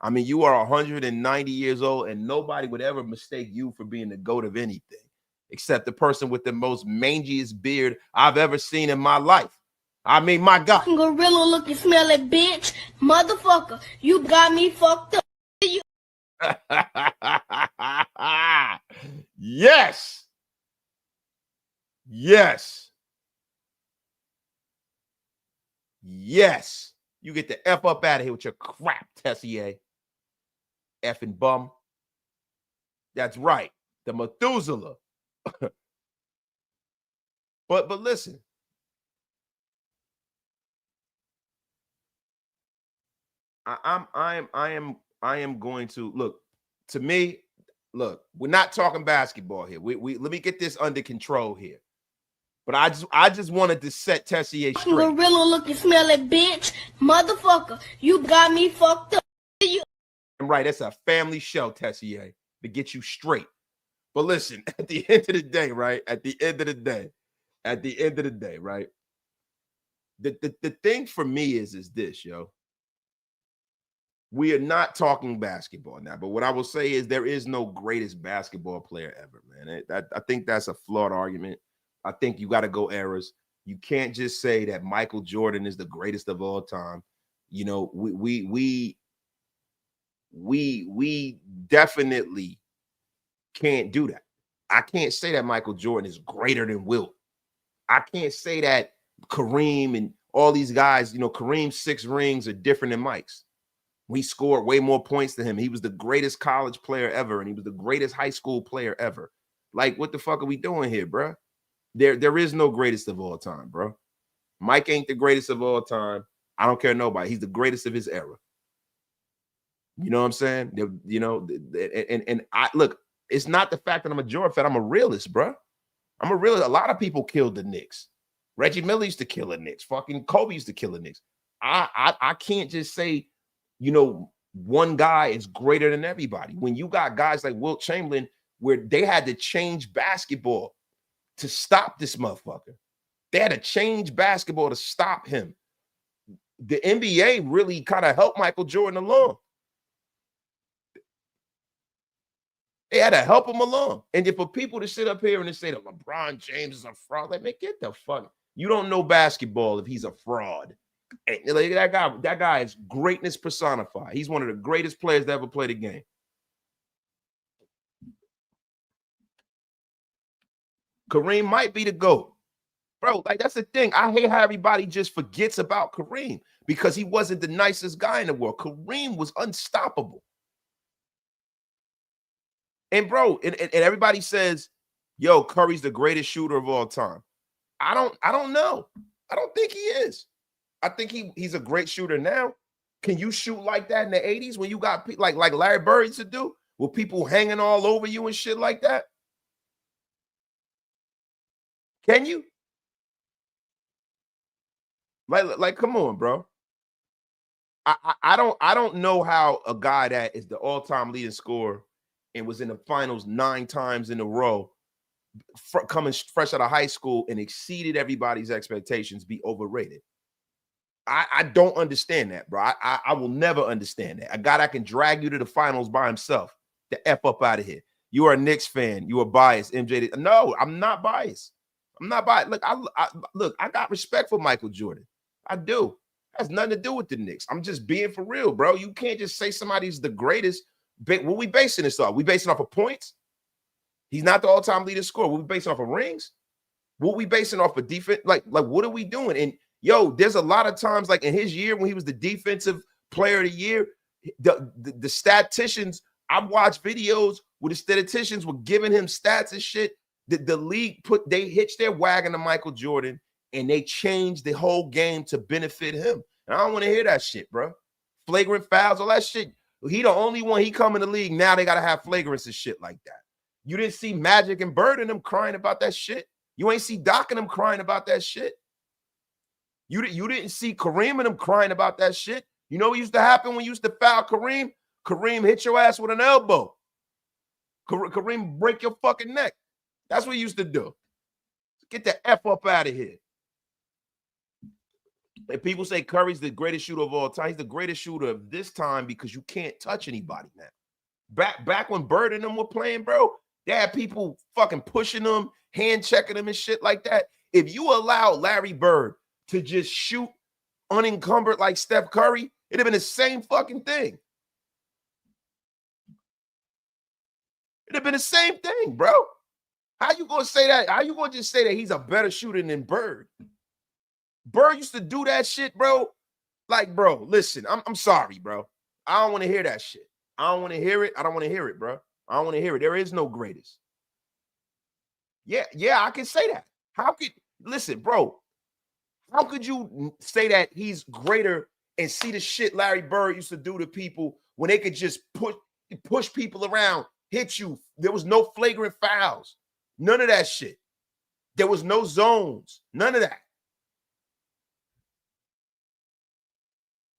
I mean, you are 190 years old, and nobody would ever mistake you for being the GOAT of anything, except the person with the most mangiest beard I've ever seen in my life. I mean, my God. Gorilla looking smelly bitch, motherfucker. You got me fucked up. Yes. Yes. Yes. You get the F up out of here with your crap, Tessier. Effing bum. That's right. The Methuselah. But listen. I am going to look. To me, look, we're not talking basketball here. We let me get this under control here. But I just wanted to set Tessier straight. Gorilla looking smelly bitch, motherfucker. You got me fucked up. Right, that's a family show, Tessier, to get you straight. But listen, at the end of the day, right? At the end of the day, right? The thing for me is this, yo. We are not talking basketball now. But what I will say is there is no greatest basketball player ever, man. I think that's a flawed argument. I think you got to go eras. You can't just say that Michael Jordan is the greatest of all time. You know, we definitely can't do that. I can't say that Michael Jordan is greater than Wilt. I can't say that Kareem and all these guys, you know, Kareem's 6 rings are different than Mike's. We scored way more points than him. He was the greatest college player ever, and he was the greatest high school player ever. Like, what the fuck are we doing here, bro? There is no greatest of all time, bro. Mike ain't the greatest of all time. I don't care nobody. He's the greatest of his era. You know what I'm saying? You know, and I look, it's not the fact that I'm a Jordan fan. I'm a realist, bro. I'm a realist. A lot of people killed the Knicks. Reggie Miller used to kill the Knicks. Fucking Kobe used to kill the Knicks. I can't just say, you know, one guy is greater than everybody. When you got guys like Wilt Chamberlain, where they had to change basketball to stop this motherfucker. They had to change basketball to stop him. The NBA really kind of helped Michael Jordan along. They had to help him along. And then for people to sit up here and to say that LeBron James is a fraud, like, man, get the fuck. You don't know basketball if he's a fraud. And like, that guy is greatness personified. He's one of the greatest players to ever play the game. Kareem might be the GOAT. Bro, like, that's the thing. I hate how everybody just forgets about Kareem because he wasn't the nicest guy in the world. Kareem was unstoppable. And bro, and everybody says, yo, Curry's the greatest shooter of all time. I don't know. I don't think he is. I think he's a great shooter now. Can you shoot like that in the 80s when you got like Larry Bird used to do, with people hanging all over you and shit like that? Can you? Like, come on, bro. I don't know how a guy that is the all-time leading scorer and was in the finals 9 times in a row, coming fresh out of high school and exceeded everybody's expectations, be overrated. I don't understand that, bro. I will never understand that. A guy that can drag you to the finals by himself, the F up out of here. You are a Knicks fan. You are biased. MJ. No, I'm not biased. I'm not biased. Look, I got respect for Michael Jordan. I do. It has nothing to do with the Knicks. I'm just being for real, bro. You can't just say somebody's the greatest. What we basing this off? We basing off of points? He's not the all-time leading scorer. What we basing off of rings? What we basing off of defense? Like what are we doing? And yo, there's a lot of times, like in his year when he was the defensive player of the year, the statisticians, I've watched videos where the statisticians were giving him stats and shit. The league they hitched their wagon to Michael Jordan and they changed the whole game to benefit him. And I don't want to hear that shit, bro. Flagrant fouls, all that shit. He the only one. He come in the league now. They gotta have flagrants and shit like that. You didn't see Magic and Bird and them crying about that shit. You ain't see Doc and them crying about that shit. You didn't see Kareem and them crying about that shit. You know what used to happen when you used to foul Kareem? Kareem hit your ass with an elbow. Kareem break your fucking neck. That's what he used to do. Get the F up out of here. And people say Curry's the greatest shooter of all time. He's the greatest shooter of this time because you can't touch anybody now. Back when Bird and them were playing, bro, they had people fucking pushing them, hand checking them and shit like that. If you allow Larry Bird to just shoot unencumbered like Steph Curry, it'd have been the same fucking thing. It'd have been the same thing, bro. How you gonna say that? How you gonna just say that he's a better shooter than Bird? Bird used to do that shit, bro. Like, bro, listen, I'm sorry, bro. I don't want to hear that shit. I don't want to hear it. I don't want to hear it, bro. I don't want to hear it. There is no greatest. Yeah, I can say that. Listen, bro, how could you say that he's greater and see the shit Larry Bird used to do to people when they could just push people around, hit you? There was no flagrant fouls. None of that shit. There was no zones. None of that.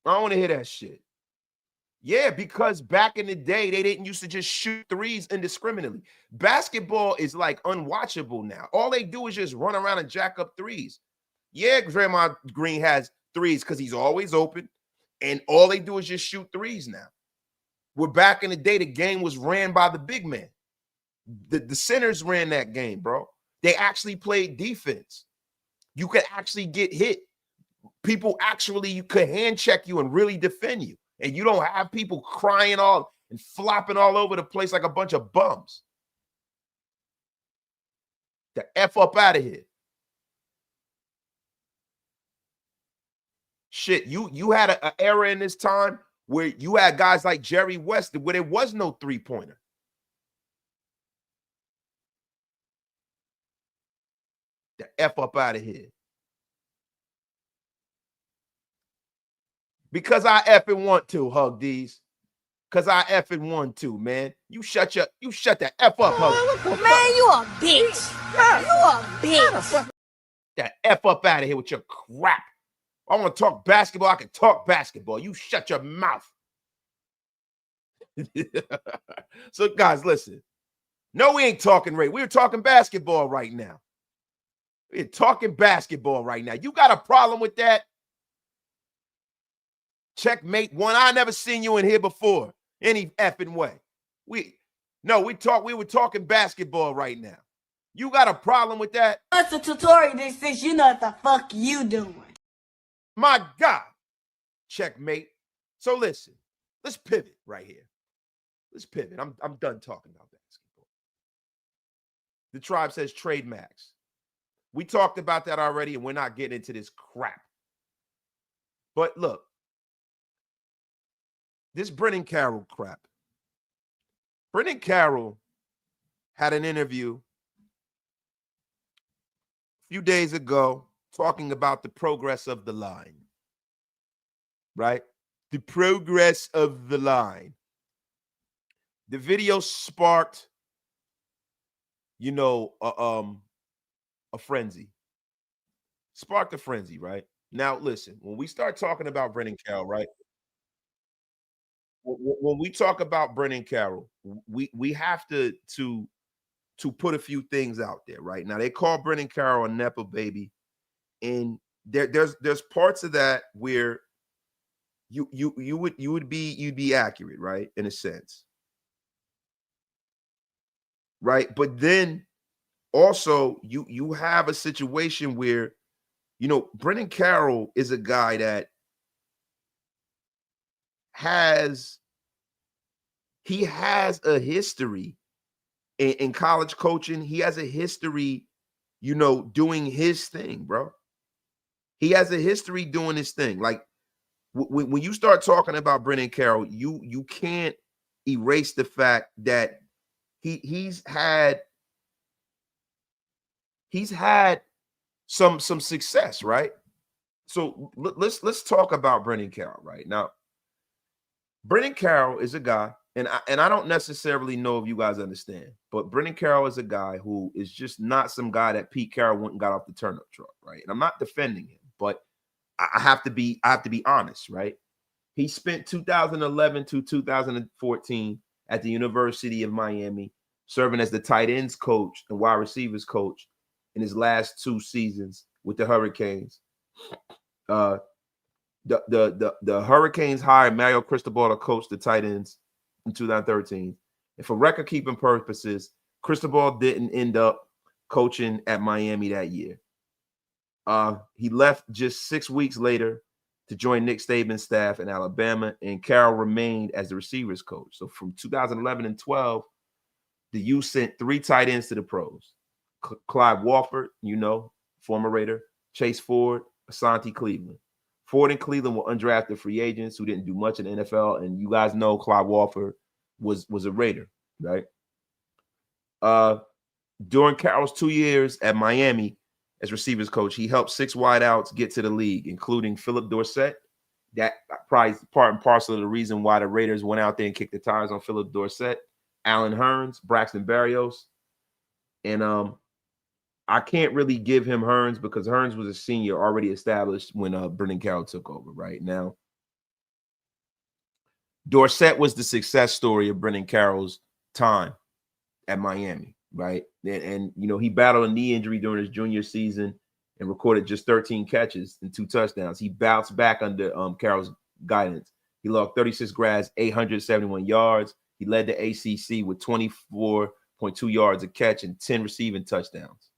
I don't want to hear that shit. Yeah, because back in the day, they didn't used to just shoot threes indiscriminately. Basketball is like unwatchable now. All they do is just run around and jack up threes. Yeah, Draymond Green has threes because he's always open. And all they do is just shoot threes now. We're back in the day, the game was ran by the big man. The centers ran that game, bro. They actually played defense. You could actually get hit. People actually, you could hand check you and really defend you. And you don't have people crying all and flopping all over the place like a bunch of bums. The F up out of here. Shit, you had an era in this time where you had guys like Jerry West where there was no three-pointer. The F up out of here. Because I effing want to, Hug D's. Because I effing want to, man. You shut the F up, Hug. Man, you a bitch. You a bitch. The F up out of here with your crap. I want to talk basketball. I can talk basketball. You shut your mouth. So, guys, listen. No, we ain't talking race. We're talking basketball right now. We're talking basketball right now. You got a problem with that? Checkmate one. I never seen you in here before. Any effing way. We were talking basketball right now. You got a problem with that? That's a tutorial that says you know what the fuck you doing. My God. Checkmate. So listen, let's pivot right here. Let's pivot. I'm done talking about basketball. The Tribe says trade Maxx. We talked about that already, and we're not getting into this crap. But look, this Brennan Carroll crap. Brennan Carroll had an interview a few days ago talking about the progress of the line, right? The progress of the line. The video sparked, a frenzy. Sparked a frenzy, right? Now, listen, when we start talking about Brennan Carroll, right? When we talk about Brennan Carroll, we have to put a few things out there, right? Now, they call Brennan Carroll a nepo baby, and there's parts of that where you'd be accurate, right? In a sense. Right. But then also you have a situation where, Brennan Carroll is a guy that has a history in college coaching. He has a history, doing his thing, bro. He has a history doing his thing. Like when you start talking about Brennan Carroll, you can't erase the fact that he's had some success, right? So let's talk about Brennan Carroll right now. Brennan Carroll is a guy, and I don't necessarily know if you guys understand, but Brennan Carroll is a guy who is just not some guy that Pete Carroll went and got off the turnip truck, right? And I'm not defending him, but I have to be honest, right? He spent 2011 to 2014 at the University of Miami, serving as the tight ends coach and wide receivers coach in his last 2 seasons with the Hurricanes. The Hurricanes hired Mario Cristobal to coach the tight ends in 2013. And for record-keeping purposes, Cristobal didn't end up coaching at Miami that year. He left just 6 weeks later to join Nick Saban's staff in Alabama, and Carroll remained as the receivers coach. So from 2011 and 12, the U sent 3 tight ends to the pros. Clyde Wofford, former Raider, Chase Ford, Asante Cleveland. Ford and Cleveland were undrafted free agents who didn't do much in the NFL, and you guys know Clyde Wofford was a Raider, right? During Carroll's 2 years at Miami as receivers coach, he helped 6 wideouts get to the league, including Philip Dorsett. That probably is part and parcel of the reason why the Raiders went out there and kicked the tires on Philip Dorsett. Alan Hearns, Braxton Berrios, and I can't really give him Hearns because Hearns was a senior already established when Brennan Carroll took over. Right now, Dorsett was the success story of Brennan Carroll's time at Miami, right? And he battled a knee injury during his junior season and recorded just 13 catches and 2 touchdowns. He bounced back under Carroll's guidance. He logged 36 grabs, 871 yards. He led the ACC with 24.2 yards a catch and 10 receiving touchdowns.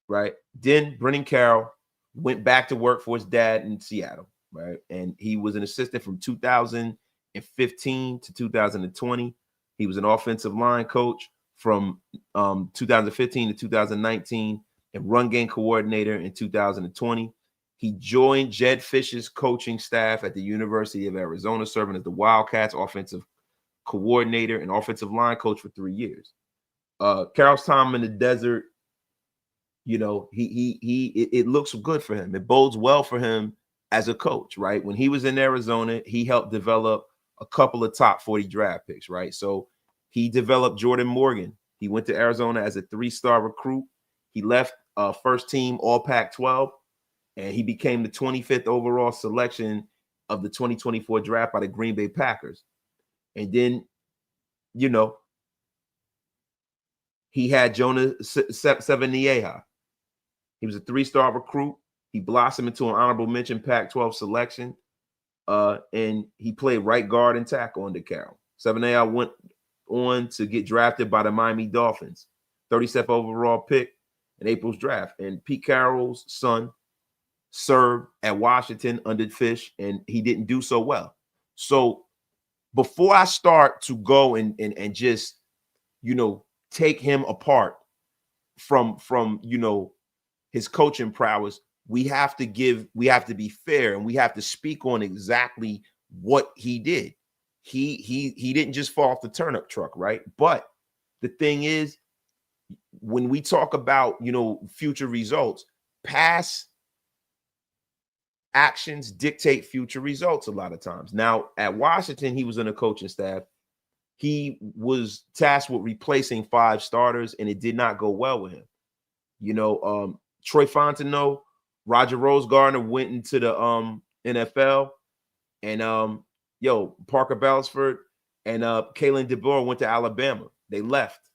Right? Then Brennan Carroll went back to work for his dad in Seattle. Right? And he was an assistant from 2015 to 2020. He was an offensive line coach from 2015 to 2019 and run game coordinator in 2020. He joined Jed Fish's coaching staff at the University of Arizona, serving as the Wildcats offensive coordinator and offensive line coach for 3 years. Carroll's time in the desert, you know, it looks good for him. It bodes well for him as a coach, right? When he was in Arizona, he helped develop a couple of top 40 draft picks, right? So he developed Jordan Morgan. He went to Arizona as a 3-star recruit. He left first team All Pac-12, and he became the 25th overall selection of the 2024 draft by the Green Bay Packers. And then, you know, he had Jonah Sevenieja. He was a 3-star recruit. He blossomed into an honorable mention Pac-12 selection, and he played right guard and tackle under Carroll. Sevenieja went on to get drafted by the Miami Dolphins, 37th overall pick in April's draft. And Pete Carroll's son served at Washington under Fish, and he didn't do so well. So before I start to go and just, you know, take him apart from you know, his coaching prowess, we have to be fair, and we have to speak on exactly what he did. He didn't just fall off the turnip truck, right? But the thing is, when we talk about, you know, future results, past actions dictate future results a lot of times. Now, at Washington, he was in a coaching staff. He was tasked with replacing 5 starters, and it did not go well with him. You know, Troy Fontenot, Roger Rosegarner went into the NFL, and Parker Ballasford and Kalen DeBoer went to Alabama. They left,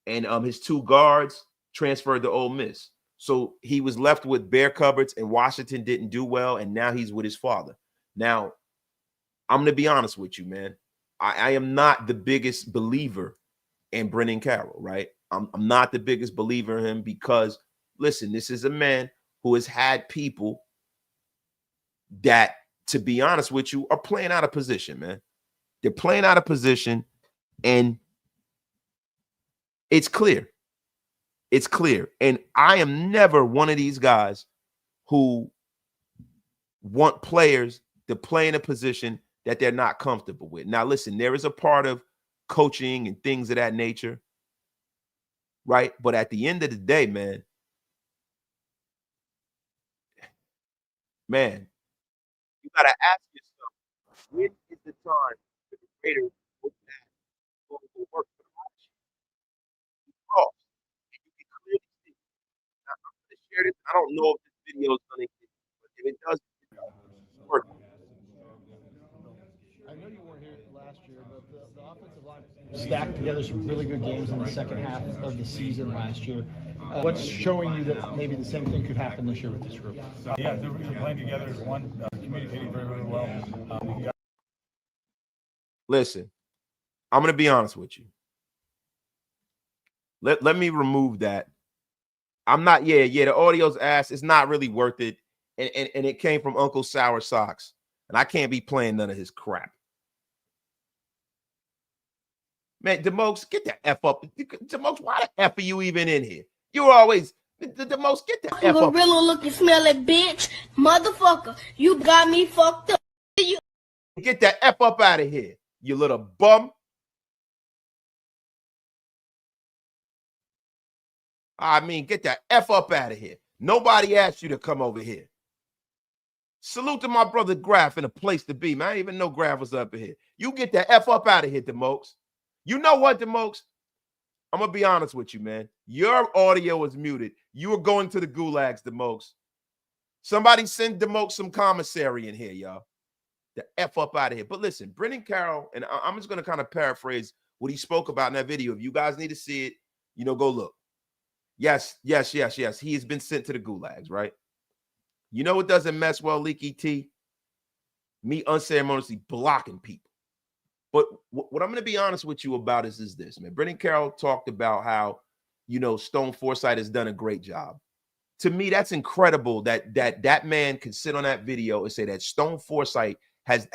and his 2 guards transferred to Ole Miss. So he was left with bare cupboards, and Washington didn't do well, and now he's with his father. Now, I'm going to be honest with you, man. I am not the biggest believer in Brennan Carroll, right? I'm not the biggest believer in him because, listen, this is a man who has had people that, to be honest with you, are playing out of position, man. They're playing out of position, and it's clear. It's clear. And I am never one of these guys who want players to play in a position that they're not comfortable with. Now, listen, there is a part of coaching and things of that nature, right? But at the end of the day, man, you got to ask yourself, when is the time for the Raiders to go to work for the lost? And you can clearly see. Now, I'm going to share this. I don't know if this video is going to get, but if it does, it's working. I know you weren't here last year, but the offensive line stacked together some really good games in the second half of the season last year. What's showing you that maybe the same thing could happen this year with this group? Yeah, they're playing together as one, communicating very, very well. Listen, I'm going to be honest with you. Let me remove that. I'm not, the audio's ass. It's not really worth it. And it came from Uncle Sour Socks. And I can't be playing none of his crap. Man, DeMokes, get the F up. DeMokes, why the F are you even in here? You were always, DeMokes, get the F up. Gorilla looking smelly bitch. Motherfucker, you got me fucked up. Get the F up out of here, you little bum. I mean, get the F up out of here. Nobody asked you to come over here. Salute to my brother Graf in a place to be, man. I didn't even know Graf was up here. You get the F up out of here, DeMokes. You know what, DeMokes? I'm going to be honest with you, man. Your audio is muted. You are going to the gulags, DeMokes. Somebody send DeMokes some commissary in here, y'all. The F up out of here. But listen, Brennan Carroll, and I'm just going to kind of paraphrase what he spoke about in that video. If you guys need to see it, you know, go look. Yes. He has been sent to the gulags, right? You know what doesn't mess well, Leaky T? me unceremoniously blocking people. But what I'm going to be honest with you about is this, man. Brennan Carroll talked about how, Stone Forsythe has done a great job. To me, that's incredible that man can sit on that video and say that Stone Forsythe has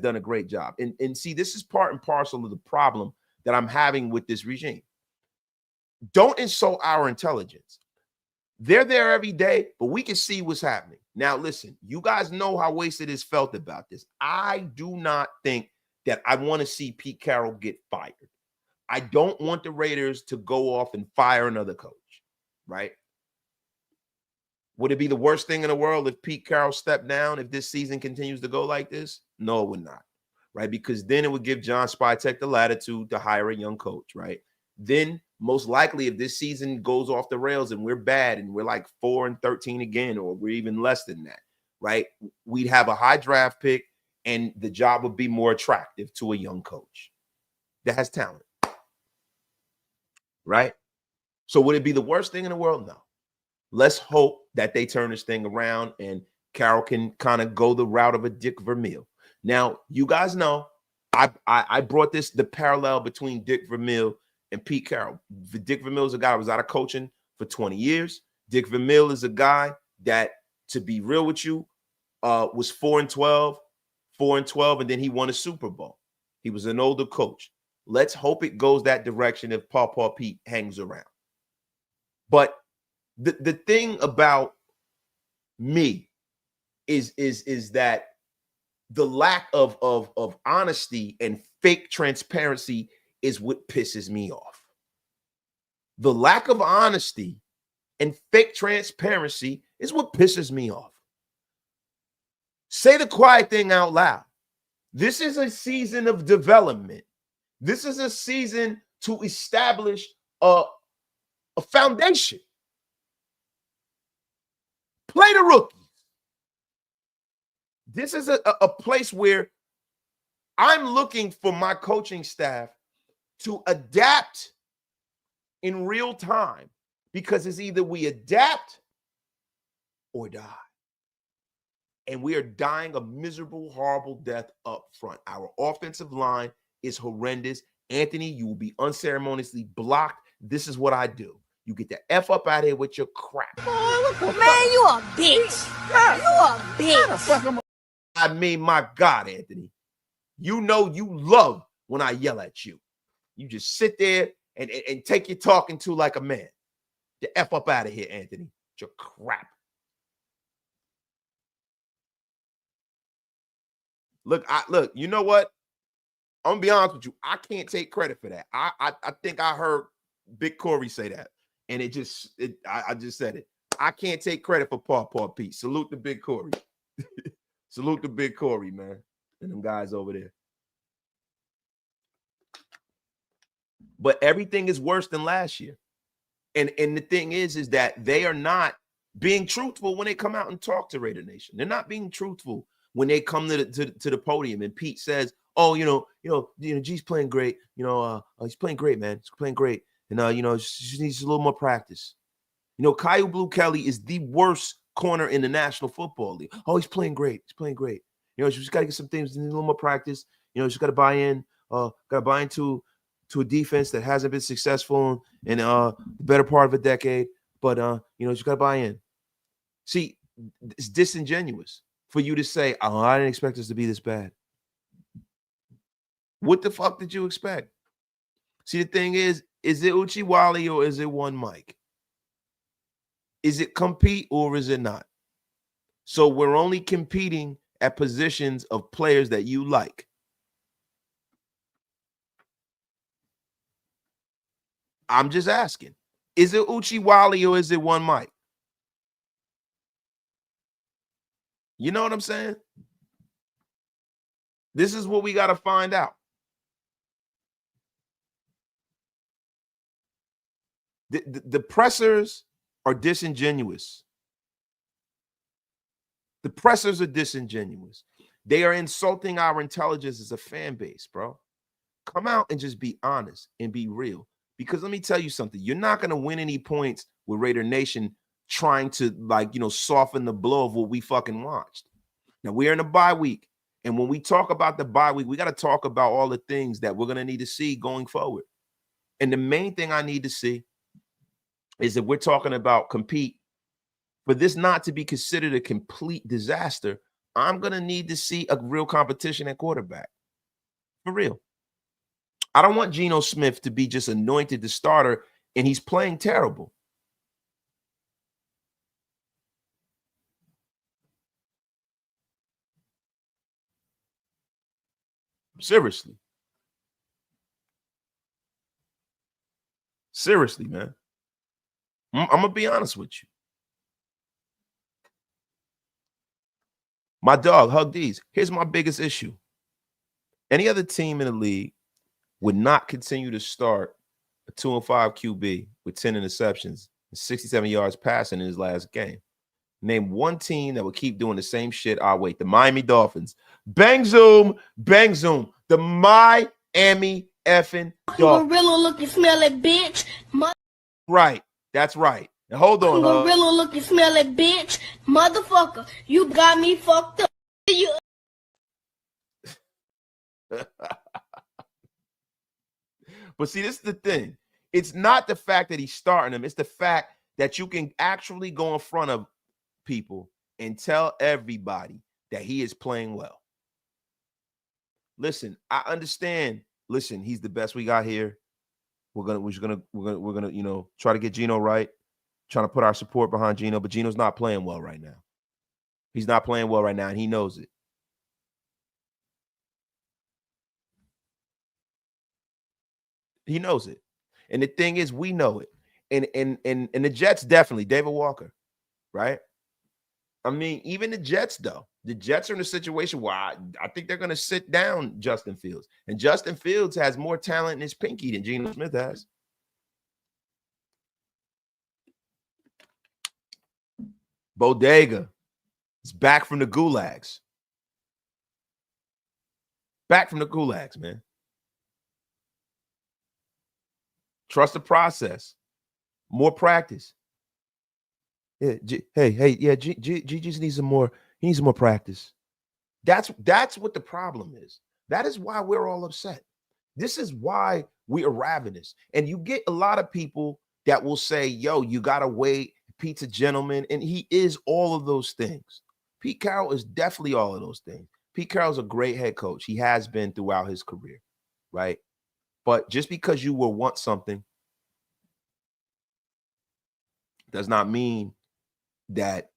done a great job. And see, this is part and parcel of the problem that I'm having with this regime. Don't insult our intelligence. They're there every day, but we can see what's happening. Now, listen, you guys know how wasted is felt about this. I do not think that I want to see Pete Carroll get fired. I don't want the Raiders to go off and fire another coach, right? Would it be the worst thing in the world if Pete Carroll stepped down if this season continues to go like this? No, it would not, right? Because then it would give John Spytek the latitude to hire a young coach, right? Then most likely if this season goes off the rails and we're bad and we're like 4-13 again, or we're even less than that, right? We'd have a high draft pick and the job would be more attractive to a young coach that has talent, right? So would it be the worst thing in the world? No. Let's hope that they turn this thing around and Carroll can kind of go the route of a Dick Vermeil. Now, you guys know I brought the parallel between Dick Vermeil and Pete Carroll. Dick Vermeil is a guy who was out of coaching for 20 years. Dick Vermeil is a guy that, to be real with you, was 4-12, and then he won a Super Bowl. He was an older coach. Let's hope it goes that direction if Paw Pete hangs around. But the thing about me is that the lack of honesty and fake transparency is what pisses me off. The lack of honesty and fake transparency is what pisses me off. Say the quiet thing out loud. This is a season of development. This is a season to establish a foundation. Play the rookies. This is a place where I'm looking for my coaching staff to adapt in real time, because it's either we adapt or die. And we are dying a miserable, horrible death up front. Our offensive line is horrendous. Anthony, you will be unceremoniously blocked. This is what I do. You get the F up out of here with your crap. Man, you a bitch. You a bitch. I mean, my God, Anthony, you know you love when I yell at you. You just sit there and take your talking to like a man. The F up out of here, Anthony. With your crap. Look, you know what? I'm gonna be honest with you. I can't take credit for that. I think I heard Big Corey say that. And I just said it. I can't take credit for Paw Pete. Salute to Big Corey. Salute to Big Corey, man. And them guys over there. But everything is worse than last year. And the thing is that they are not being truthful when they come out and talk to Raider Nation. They're not being truthful when they come to the podium and Pete says, "Oh, G's playing great. He's playing great, man. He's playing great. And just needs a little more practice." Kyle Blue Kelly is the worst corner in the National Football League. Oh, he's playing great. He's playing great. Just got to get some things, a little more practice. Just got to buy in. Got to buy into a defense that hasn't been successful in the better part of a decade. But just got to buy in. See, it's disingenuous for you to say, "Oh, I didn't expect us to be this bad." What the fuck did you expect? See, the thing is it Uchi Wally or is it one Mike? Is it compete or is it not? So we're only competing at positions of players that you like. I'm just asking. Is it Uchi Wally or is it one Mike? You know what I'm saying? This is what we got to find out. The pressers are disingenuous. The pressers are disingenuous. They are insulting our intelligence as a fan base, bro. Come out and just be honest and be real. Because let me tell you something. You're not going to win any points with Raider Nation trying to soften the blow of what we fucking watched. Now we're in a bye week. And when we talk about the bye week, we got to talk about all the things that we're going to need to see going forward. And the main thing I need to see is that we're talking about compete. For this not to be considered a complete disaster, I'm going to need to see a real competition at quarterback. For real. I don't want Geno Smith to be just anointed the starter and he's playing terrible. Seriously. Seriously, man. I'm going to be honest with you. My dog, Hug D's. Here's my biggest issue. Any other team in the league would not continue to start a 2-5 QB with 10 interceptions and 67 yards passing in his last game. Name one team that would keep doing the same shit our way. The Miami Dolphins. Bang zoom, bang zoom. The Miami effing Dolphins. Gorilla looking smelly bitch. Right. That's right. Now hold on. Gorilla looking smelly bitch. Motherfucker, you got me fucked up. You But see, this is the thing. It's not the fact that he's starting them. It's the fact that you can actually go in front of people and tell everybody that he is playing well. Listen, I understand. Listen, he's the best we got here. We're gonna, you know, try to get Geno right. Trying to put our support behind Geno, but Geno's not playing well right now. He's not playing well right now, and he knows it. He knows it. And the thing is, we know it. And the Jets definitely, David Walker, right? I mean, even the Jets, though. The Jets are in a situation where I think they're going to sit down Justin Fields. And Justin Fields has more talent in his pinky than Geno Smith has. Bodega is back from the gulags. Back from the gulags, man. Trust the process. More practice. Yeah, G just needs some more. He needs some more practice. That's what the problem is. That is why we're all upset. This is why we are ravenous. And you get a lot of people that will say, yo, you gotta wait. Pete's a gentleman, and he is all of those things. Pete Carroll is definitely all of those things. Pete Carroll's a great head coach. He has been throughout his career, right? But just because you will want something does not mean that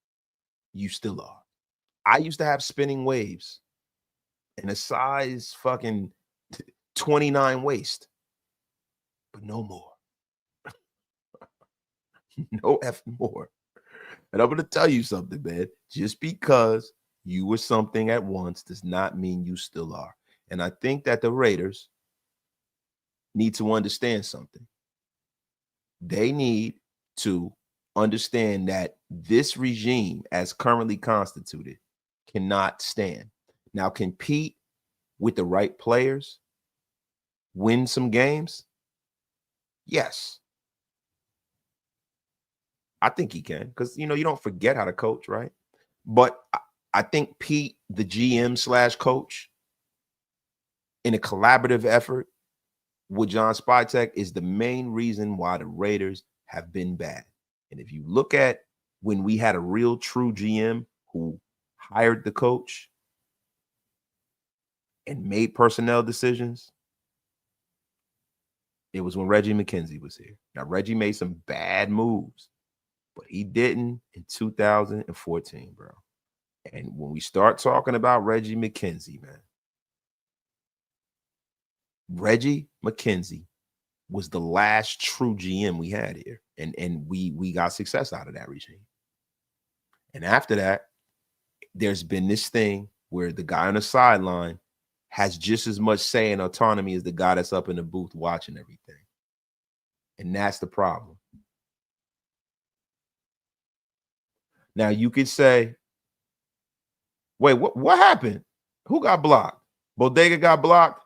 you still are. I used to have spinning waves and a size fucking 29 waist, but no more. No effing more. And I'm going to tell you something, man. Just because you were something at once does not mean you still are. And I think that the Raiders need to understand something. They need to understand that this regime, as currently constituted, cannot stand. Now, can Pete, with the right players, win some games? Yes. I think he can, because, you know, you don't forget how to coach, right? But I think Pete, the GM/coach, in a collaborative effort with John Spytek, is the main reason why the Raiders have been bad. And if you look at when we had a real true GM who hired the coach and made personnel decisions, it was when Reggie McKenzie was here. Now, Reggie made some bad moves, but he didn't in 2014, bro. And when we start talking about Reggie McKenzie, man, Reggie McKenzie was the last true GM we had here. And we got success out of that regime. And after that, there's been this thing where the guy on the sideline has just as much say and autonomy as the guy that's up in the booth watching everything. And that's the problem. Now, you could say, wait, what happened? Who got blocked? Bodega got blocked?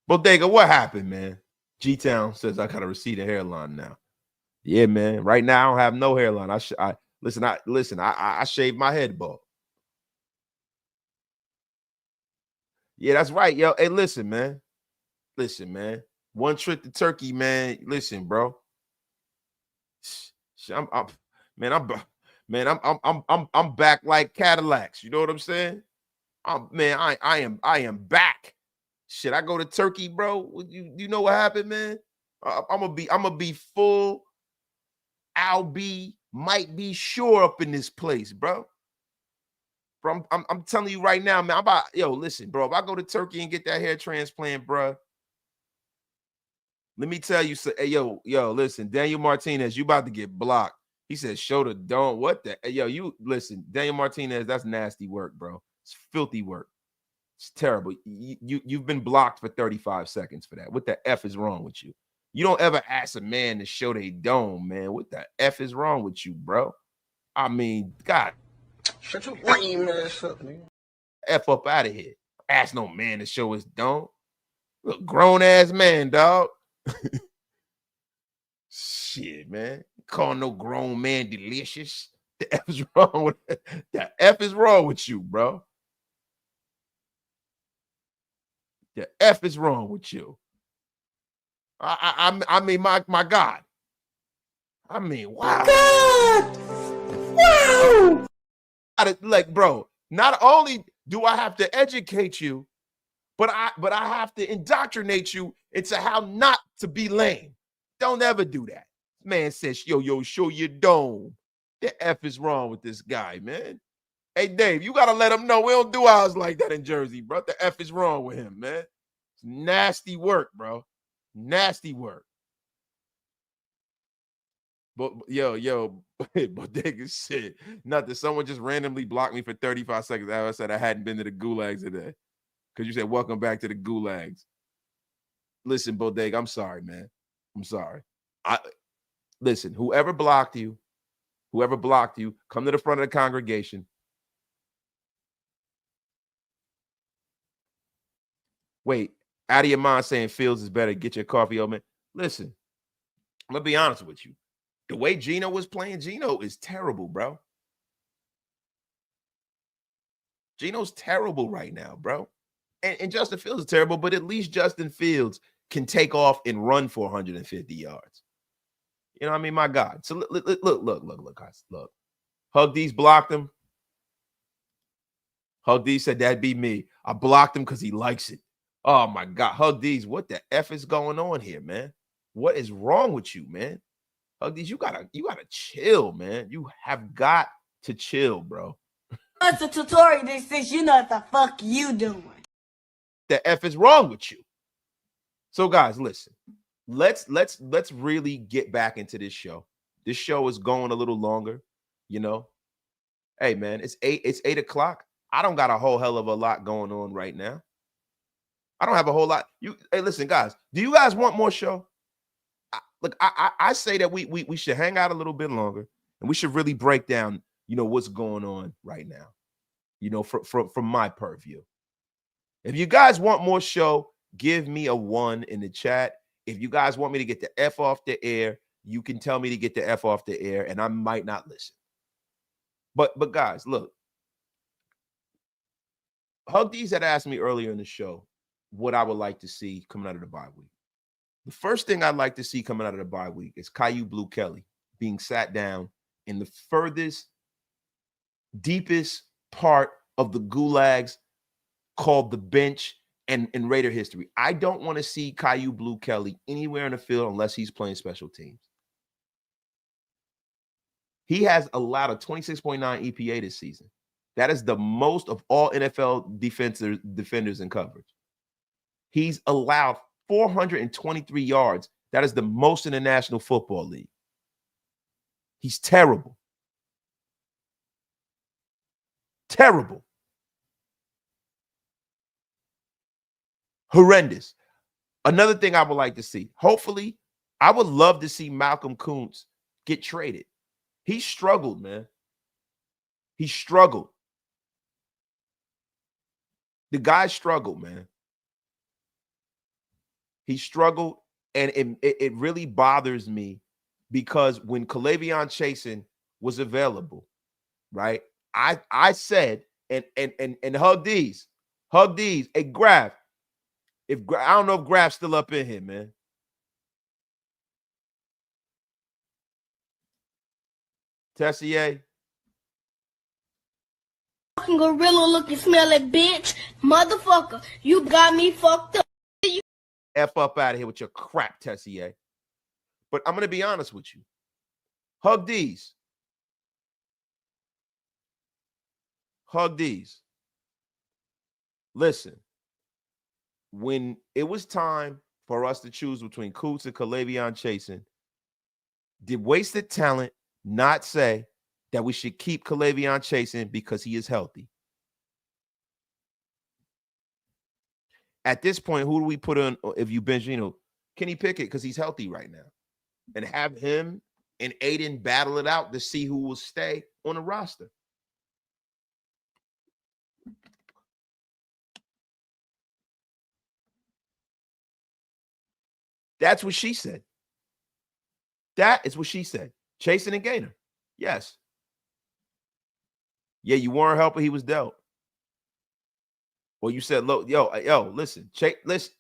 Bodega, what happened, man? G-Town says I got a receding hairline now. Yeah, man. Right now, I don't have no hairline. I shaved my head bald. Yeah, that's right, yo. Hey, listen, man. Listen, man. One trip to Turkey, man. Listen, bro. I'm man, I'm back like Cadillacs. You know what I'm saying? I am back. Shit, I go to Turkey, bro. You know what happened, man? I'm gonna be full. Might be sure up in this place, bro. Bro, I'm telling you right now, man. Listen, bro. If I go to Turkey and get that hair transplant, bro, let me tell you, hey, listen, Daniel Martinez, you about to get blocked. He said, show the dome. What the? Hey, you listen, Daniel Martinez, that's nasty work, bro. It's filthy work. It's terrible. You've been blocked for 35 seconds for that. What the F is wrong with you? You don't ever ask a man to show their dome, man. What the F is wrong with you, bro? I mean, God. Shut your lame ass up, nigga. F up out of here. Ask no man to show his dome. Look, grown ass man, dog. Shit, man. Call no grown man delicious. The F is wrong with the F is wrong with you, bro. The F is wrong with you. I mean, my God. I mean, wow. God! Wow! Like, bro, not only do I have to educate you, but I have to indoctrinate you into how not to be lame. Don't ever do that. Man says, yo, show your dome. The F is wrong with this guy, man. Hey, Dave, you got to let him know we don't do ours like that in Jersey, bro. The F is wrong with him, man. It's nasty work, bro. Nasty work. But bodega shit. Not that someone just randomly blocked me for 35 seconds after I said I hadn't been to the gulags today. Because you said, welcome back to the gulags. Listen, bodega, I'm sorry, man. I'm sorry. Listen, whoever blocked you, come to the front of the congregation. Wait, out of your mind saying Fields is better. Get your coffee, old man. Listen, I'm going to be honest with you. The way Gino was playing, Gino is terrible, bro. Gino's terrible right now, bro. And Justin Fields is terrible, but at least Justin Fields can take off and run for 150 yards. You know what I mean? My God. So look, guys. Look. Hug D's blocked him. Hug D said that'd be me. I blocked him because he likes it. Oh, my God. Hug D's, what the F is going on here, man? What is wrong with you, man? Hug D's, you gotta chill, man. You have got to chill, bro. That's a tutorial that says you know what the fuck you doing. The F is wrong with you. So, guys, listen. Let's really get back into this show. This show is going a little longer, you know. Hey, man, it's 8 o'clock. I don't got a whole hell of a lot going on right now. I don't have a whole lot. Hey, listen, guys, do you guys want more show? I say that we should hang out a little bit longer, and we should really break down, you know, what's going on right now, you know, from my purview. If you guys want more show, give me a 1 in the chat. If you guys want me to get the F off the air, you can tell me to get the F off the air, and I might not listen. But guys, look. Hug D's had asked me earlier in the show what I would like to see coming out of the bye week. The first thing I'd like to see coming out of the bye week is Caillou Blue Kelly being sat down in the furthest, deepest part of the gulags called the bench and Raider history. I don't want to see Caillou Blue Kelly anywhere in the field unless he's playing special teams. He has allowed a 26.9 EPA this season. That is the most of all NFL defenders in coverage. He's allowed 423 yards. That is the most in the National Football League. He's terrible. Terrible. Horrendous. Another thing I would like to see, hopefully, I would love to see Malcolm Kuntz get traded. He struggled, man. He struggled. The guy struggled, man. He struggled, and it really bothers me because when Kalavion Chasen was available, right? I said, and Hug D's, Hug these. Hey, Graf. I don't know if Graf's still up in here, man. Tessier. Fucking gorilla looking smelly bitch. Motherfucker, you got me fucked up. F up out of here with your crap, Tessier. But I'm going to be honest with you. Hug these. Hug these. Listen, when it was time for us to choose between Coots and Kalavion Chasen, did wasted talent not say that we should keep Kalavion Chasen because he is healthy? At this point, who do we put on if you bench, Kenny Pickett because he's healthy right now? And have him and Aiden battle it out to see who will stay on the roster. That's what she said. That is what she said. Chasen and Gainer. Yes. Yeah, you weren't helping. He was dealt. Well, you said, look, listen. Listen.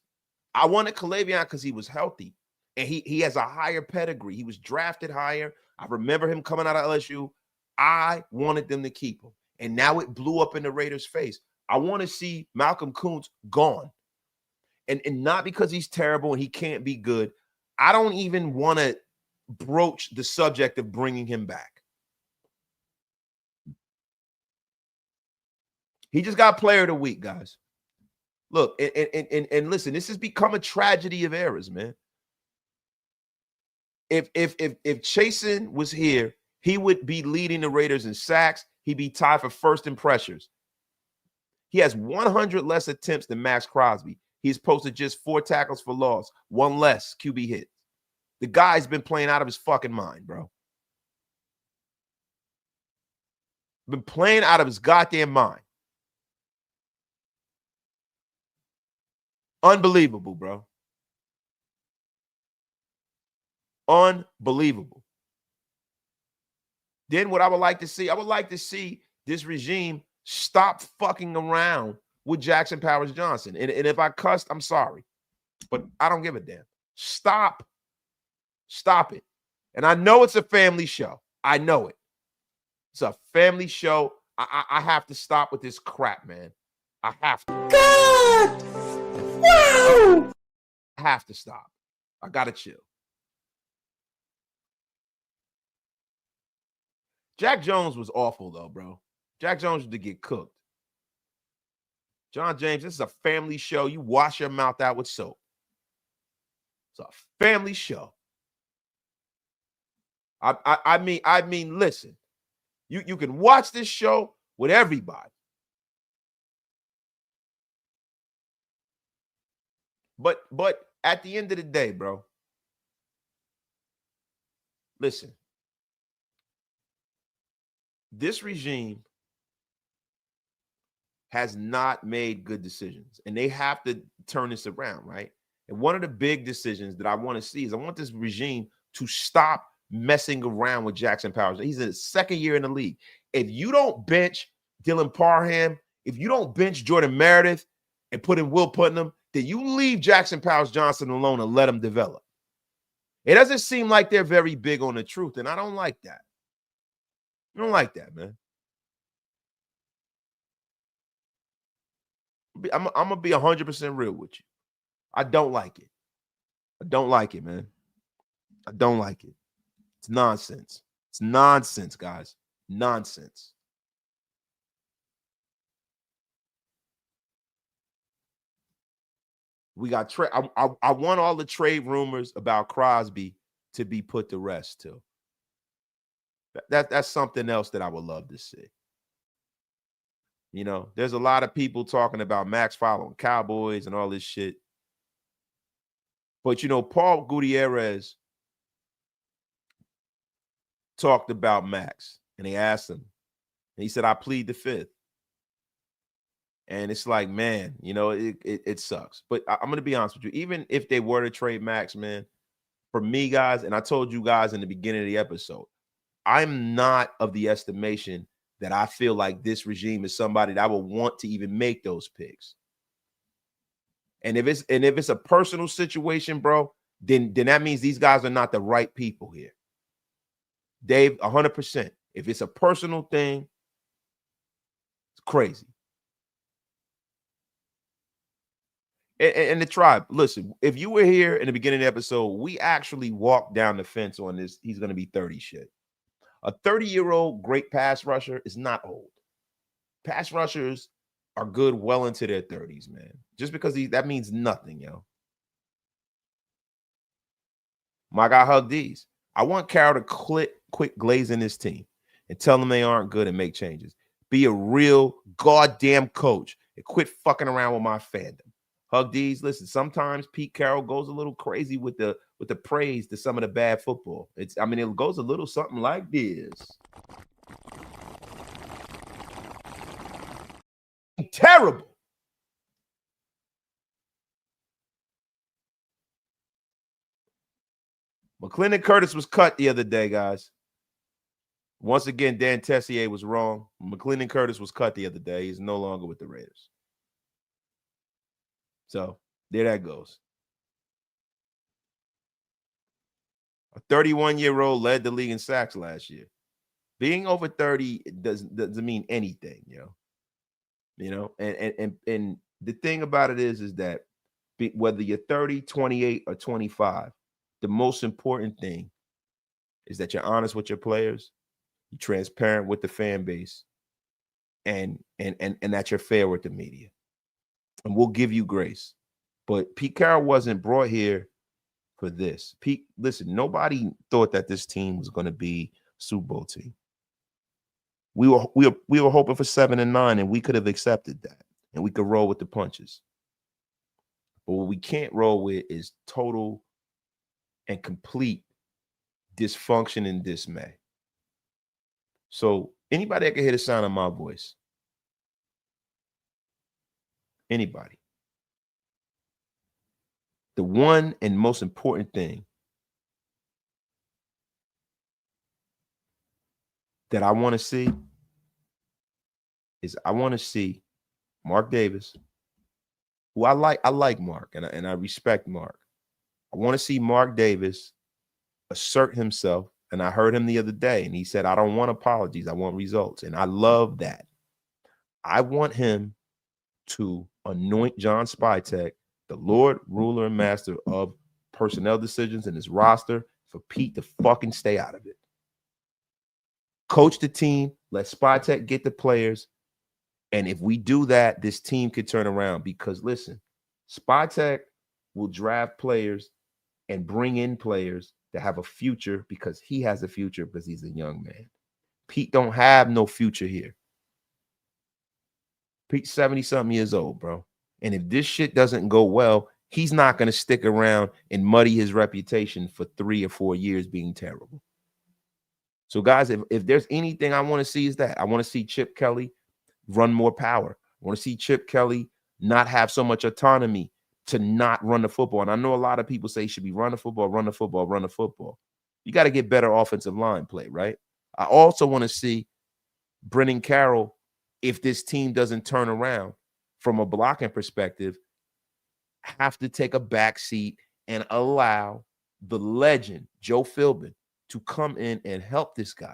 I wanted Kalavion because he was healthy. And he has a higher pedigree. He was drafted higher. I remember him coming out of LSU. I wanted them to keep him. And now it blew up in the Raiders' face. I want to see Malcolm Kuntz gone. And not because he's terrible and he can't be good. I don't even want to broach the subject of bringing him back. He just got player of the week, guys. Look, and listen, this has become a tragedy of errors, man. If Chasen was here, he would be leading the Raiders in sacks. He'd be tied for first in pressures. He has 100 less attempts than Maxx Crosby. He's posted just 4 tackles for loss, 1 less QB hit. The guy's been playing out of his fucking mind, bro. Been playing out of his goddamn mind. Unbelievable, bro. Unbelievable. Then what I would like to see this regime stop fucking around with Jackson Powers Johnson. And if I cussed, I'm sorry. But I don't give a damn. Stop. Stop it. And I know it's a family show. I know it. It's a family show. I have to stop with this crap, man. I have to. God! Wow! I have to stop. I gotta chill. Jack Jones was awful, though, bro. Jack Jones had to get cooked. John James, this is a family show. You wash your mouth out with soap. It's a family show. I mean, listen. You can watch this show with everybody. But at the end of the day, bro, listen. This regime has not made good decisions, and they have to turn this around, right? And one of the big decisions that I want to see is I want this regime to stop messing around with Jackson Powers. He's in his second year in the league. If you don't bench Dylan Parham, if you don't bench Jordan Meredith and put in Will Putnam, then you leave Jackson Powers Johnson alone and let him develop. It doesn't seem like they're very big on the truth, and I don't like that. I don't like that, man. I'm going to be 100% real with you. I don't like it. I don't like it, man. I don't like it. It's nonsense. It's nonsense, guys. Nonsense. We got trade. I want all the trade rumors about Crosby to be put to rest too. That's something else that I would love to see. You know, there's a lot of people talking about Maxx following Cowboys and all this shit. But, you know, Paul Gutierrez talked about Maxx, and they asked him, and he said, I plead the fifth. And it's like, man, you know, it sucks. But I'm going to be honest with you. Even if they were to trade Maxx, man, for me, guys, and I told you guys in the beginning of the episode, I'm not of the estimation that I feel like this regime is somebody that I would want to even make those picks. And if it's a personal situation, bro, then that means these guys are not the right people here. Dave, 100%. If it's a personal thing, it's crazy. And the tribe, listen, if you were here in the beginning of the episode, we actually walked down the fence on this. He's going to be 30 shit. A 30-year-old great pass rusher is not old. Pass rushers are good well into their 30s, man. Just because that means nothing, yo. My guy Hug D's. I want Carroll to quit glazing this team and tell them they aren't good and make changes. Be a real goddamn coach and quit fucking around with my fandom. Hug D's, listen, sometimes Pete Carroll goes a little crazy with the praise to some of the bad football. It goes a little something like this. Terrible. McClendon Curtis was cut the other day, guys. Once again, Dan Tessier was wrong. McClendon Curtis was cut the other day. He's no longer with the Raiders. So there that goes. A 31-year-old led the league in sacks last year. Being over 30 doesn't mean anything, yo. You know, and the thing about it is that whether you're 30, 28, or 25, the most important thing is that you're honest with your players, you're transparent with the fan base, and that you're fair with the media. And we'll give you grace. But Pete Carroll wasn't brought here for this. Pete, listen, nobody thought that this team was going to be a Super Bowl team. We were hoping for 7-9, and we could have accepted that, and we could roll with the punches. But what we can't roll with is total and complete dysfunction and dismay. So anybody that can hear the sound of my voice, anybody, the one and most important thing that I want to see is I want to see Mark Davis, who I like Mark, and I respect Mark. I want to see Mark Davis assert himself, and I heard him the other day, and he said, I don't want apologies, I want results, and I love that. I want him to anoint John Spytek the Lord, ruler, and master of personnel decisions in his roster for Pete to fucking stay out of it. Coach the team, let Spytek get the players, and if we do that, this team could turn around because, listen, Spytek will draft players and bring in players that have a future because he has a future because he's a young man. Pete don't have no future here. Pete's 70-something years old, bro. And if this shit doesn't go well, he's not going to stick around and muddy his reputation for 3 or 4 years being terrible. So, guys, if there's anything I want to see is that. I want to see Chip Kelly run more power. I want to see Chip Kelly not have so much autonomy to not run the football. And I know a lot of people say he should be run the football, run the football, run the football. You got to get better offensive line play, right? I also want to see Brennan Carroll, if this team doesn't turn around from a blocking perspective, have to take a back seat and allow the legend, Joe Philbin, to come in and help this guy.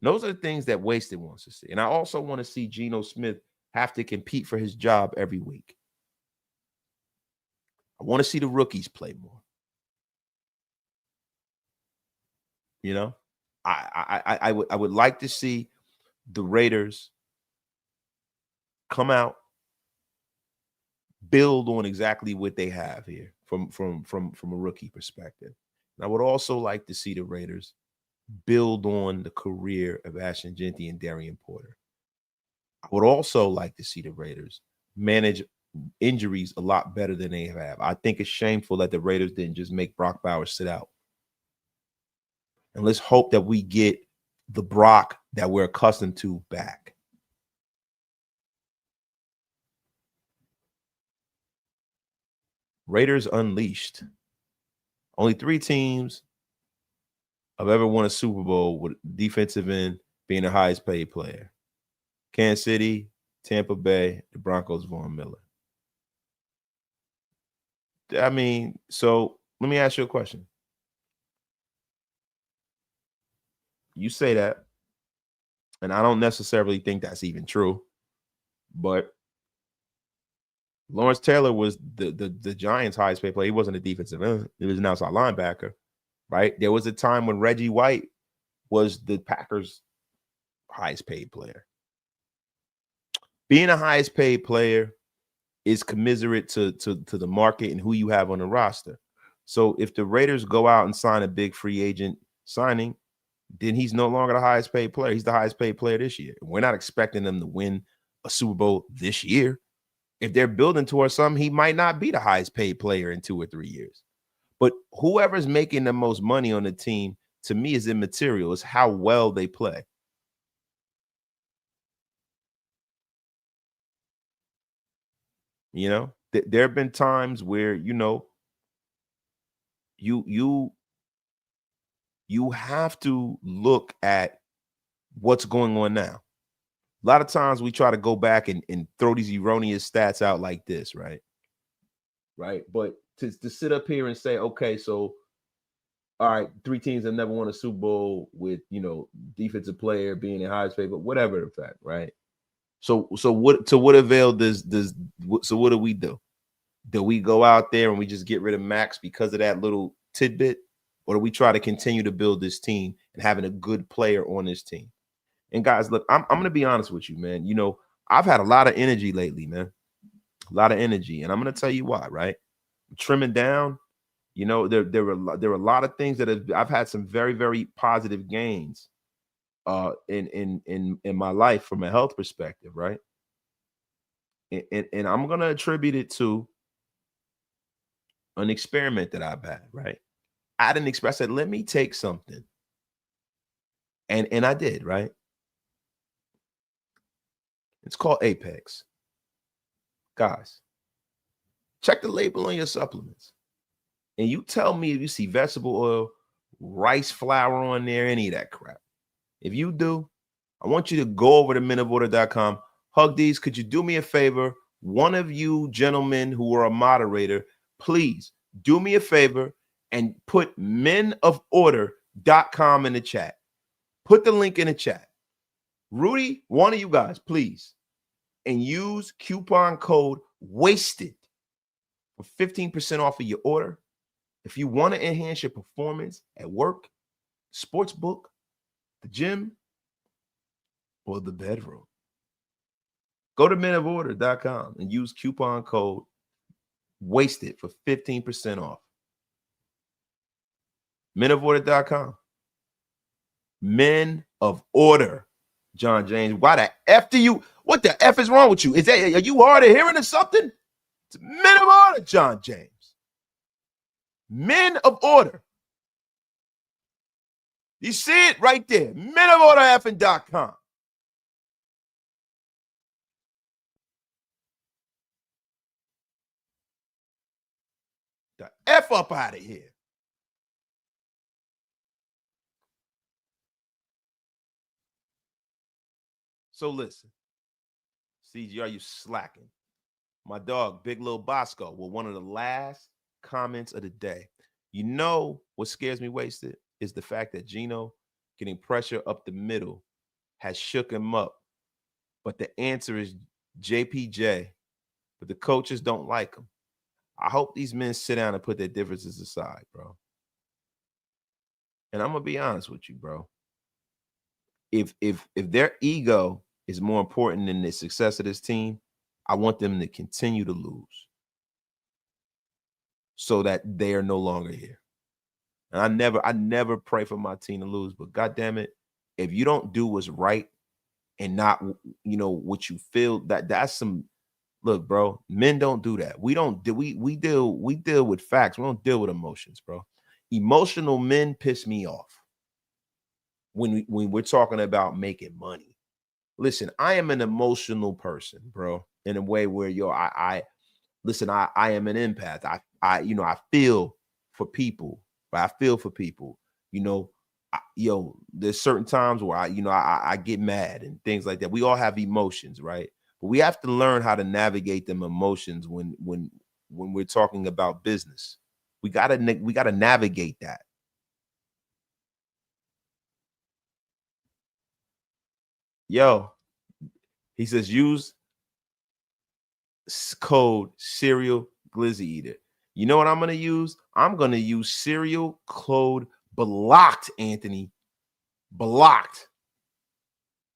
Those are the things that Wasted wants to see. And I also want to see Geno Smith have to compete for his job every week. I want to see the rookies play more. You know, I would like to see the Raiders come out, build on exactly what they have here from a rookie perspective. And I would also like to see the Raiders build on the career of Ashton Jeanty and Darian Porter. I would also like to see the Raiders manage injuries a lot better than they have. I think it's shameful that the Raiders didn't just make Brock Bowers sit out. And let's hope that we get the Brock that we're accustomed to back. Raiders Unleashed. Only 3 teams have ever won a Super Bowl with defensive end being the highest paid player. Kansas City, Tampa Bay, the Broncos, Von Miller. I mean, so let me ask you a question. You say that, and I don't necessarily think that's even true, but Lawrence Taylor was the Giants' highest paid player. He wasn't a defensive end. He was an outside linebacker, right? There was a time when Reggie White was the Packers' highest paid player. Being a highest paid player is commiserate to the market and who you have on the roster. So if the Raiders go out and sign a big free agent signing, then he's no longer the highest paid player. He's the highest paid player this year. We're not expecting them to win a Super Bowl this year. If they're building towards something, he might not be the highest paid player in 2 or 3 years. But whoever's making the most money on the team, to me, is immaterial. It's how well they play. You know, there have been times where, you know, you have to look at what's going on now. A lot of times we try to go back and throw these erroneous stats out like this, right? Right. But to sit up here and say, okay, so all right, 3 teams have never won a Super Bowl with, you know, defensive player being the highest paid, but whatever the fact, right? So what avail so what do we do? Do we go out there and we just get rid of Maxx because of that little tidbit? Or do we try to continue to build this team and having a good player on this team? And guys, look, I'm going to be honest with you, man. You know, I've had a lot of energy lately, man. A lot of energy. And I'm going to tell you why, right? I'm trimming down. You know, there were a lot of things that I've had some very, very positive gains in my life from a health perspective, right? And I'm going to attribute it to an experiment that I've had, right? I said, let me take something. And I did, right? It's called Apex. Guys, check the label on your supplements. And you tell me if you see vegetable oil, rice flour on there, any of that crap. If you do, I want you to go over to menoforder.com. Hug these. Could you do me a favor? One of you gentlemen who are a moderator, please do me a favor and put menoforder.com in the chat. Put the link in the chat. Rudy, one of you guys, please, and use coupon code WASTED for 15% off of your order. If you want to enhance your performance at work, sports book, the gym, or the bedroom, go to menoforder.com and use coupon code WASTED for 15% off. menoforder.com. Men of Order. John James, why the F do you? What the F is wrong with you? Are you hard of hearing or something? It's Men of Order, John James. Men of Order. You see it right there. menofordeffing.com. The F up out of here. So listen, CG, are you slacking? My dog, Big Lil Bosco, with one of the last comments of the day. You know what scares me wasted is the fact that Geno getting pressure up the middle has shook him up. But the answer is JPJ, but the coaches don't like him. I hope these men sit down and put their differences aside, bro. And I'm going to be honest with you, bro. If their ego is more important than the success of this team, I want them to continue to lose so that they are no longer here. And I never pray for my team to lose, but God damn it, if you don't do what's right and not, you know, what you feel, that's some, look, bro, men don't do that. We don't do, we deal with facts. We don't deal with emotions, bro. Emotional men piss me off when we're talking about making money. Listen, I am an emotional person, bro, in a way where, I am an empath. I feel for people, but I feel for people, there's certain times where I get mad and things like that. We all have emotions, right? But we have to learn how to navigate them emotions when when we're talking about business. We gotta navigate that. Yo, he says use code Serial Glizzy Eater. You know what I'm gonna use? I'm gonna use serial code blocked, Anthony. Blocked.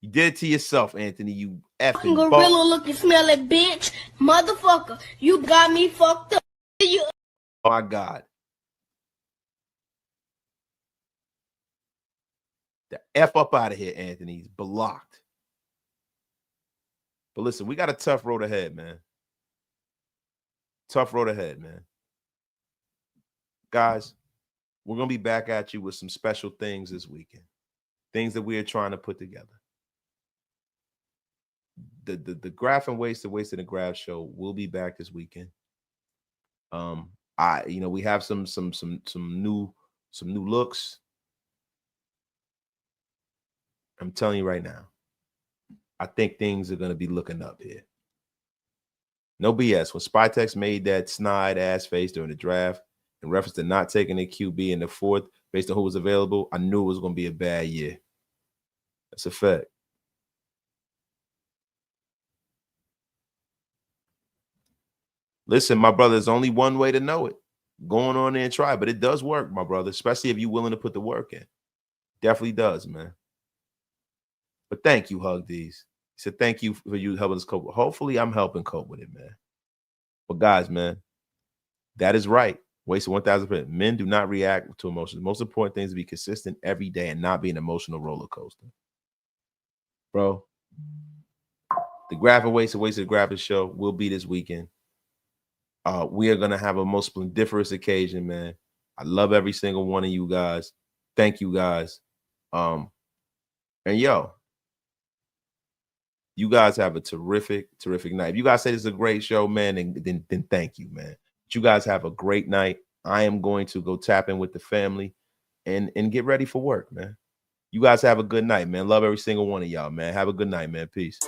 You did it to yourself, Anthony. You effing Gorilla looking smelly bitch. Motherfucker, you got me fucked up. You Oh my God. The F up out of here, Anthony. He's blocked. But listen, we got a tough road ahead, man. Tough road ahead, man. Guys, we're going to be back at you with some special things this weekend. Things that we are trying to put together. The Graph and Waste in the Graph show will be back this weekend. We have some new looks. I'm telling you right now, I think things are going to be looking up here. No BS. When Spytex made that snide ass face during the draft in reference to not taking a QB in the fourth based on who was available, I knew it was going to be a bad year. That's a fact. Listen, my brother, there's only one way to know it. Going on there and try, but it does work, my brother, especially if you're willing to put the work in. Definitely does, man. But thank you, Hug D's. He said, thank you for you helping us cope. Hopefully, I'm helping cope with it, man. But guys, man, that is right. Wasted 1,000%. Men do not react to emotions. The most important thing is to be consistent every day and not be an emotional roller coaster. Bro, the Graph and Wasted Graphic show will be this weekend. We are going to have a most splendiferous occasion, man. I love every single one of you guys. Thank you, guys. And yo, you guys have a terrific night. If you guys say this is a great show, man, then thank you, man. But you guys have a great night. I am going to go tap in with the family and get ready for work, man. You guys have a good night, man. Love every single one of y'all, man. Have a good night, man. Peace.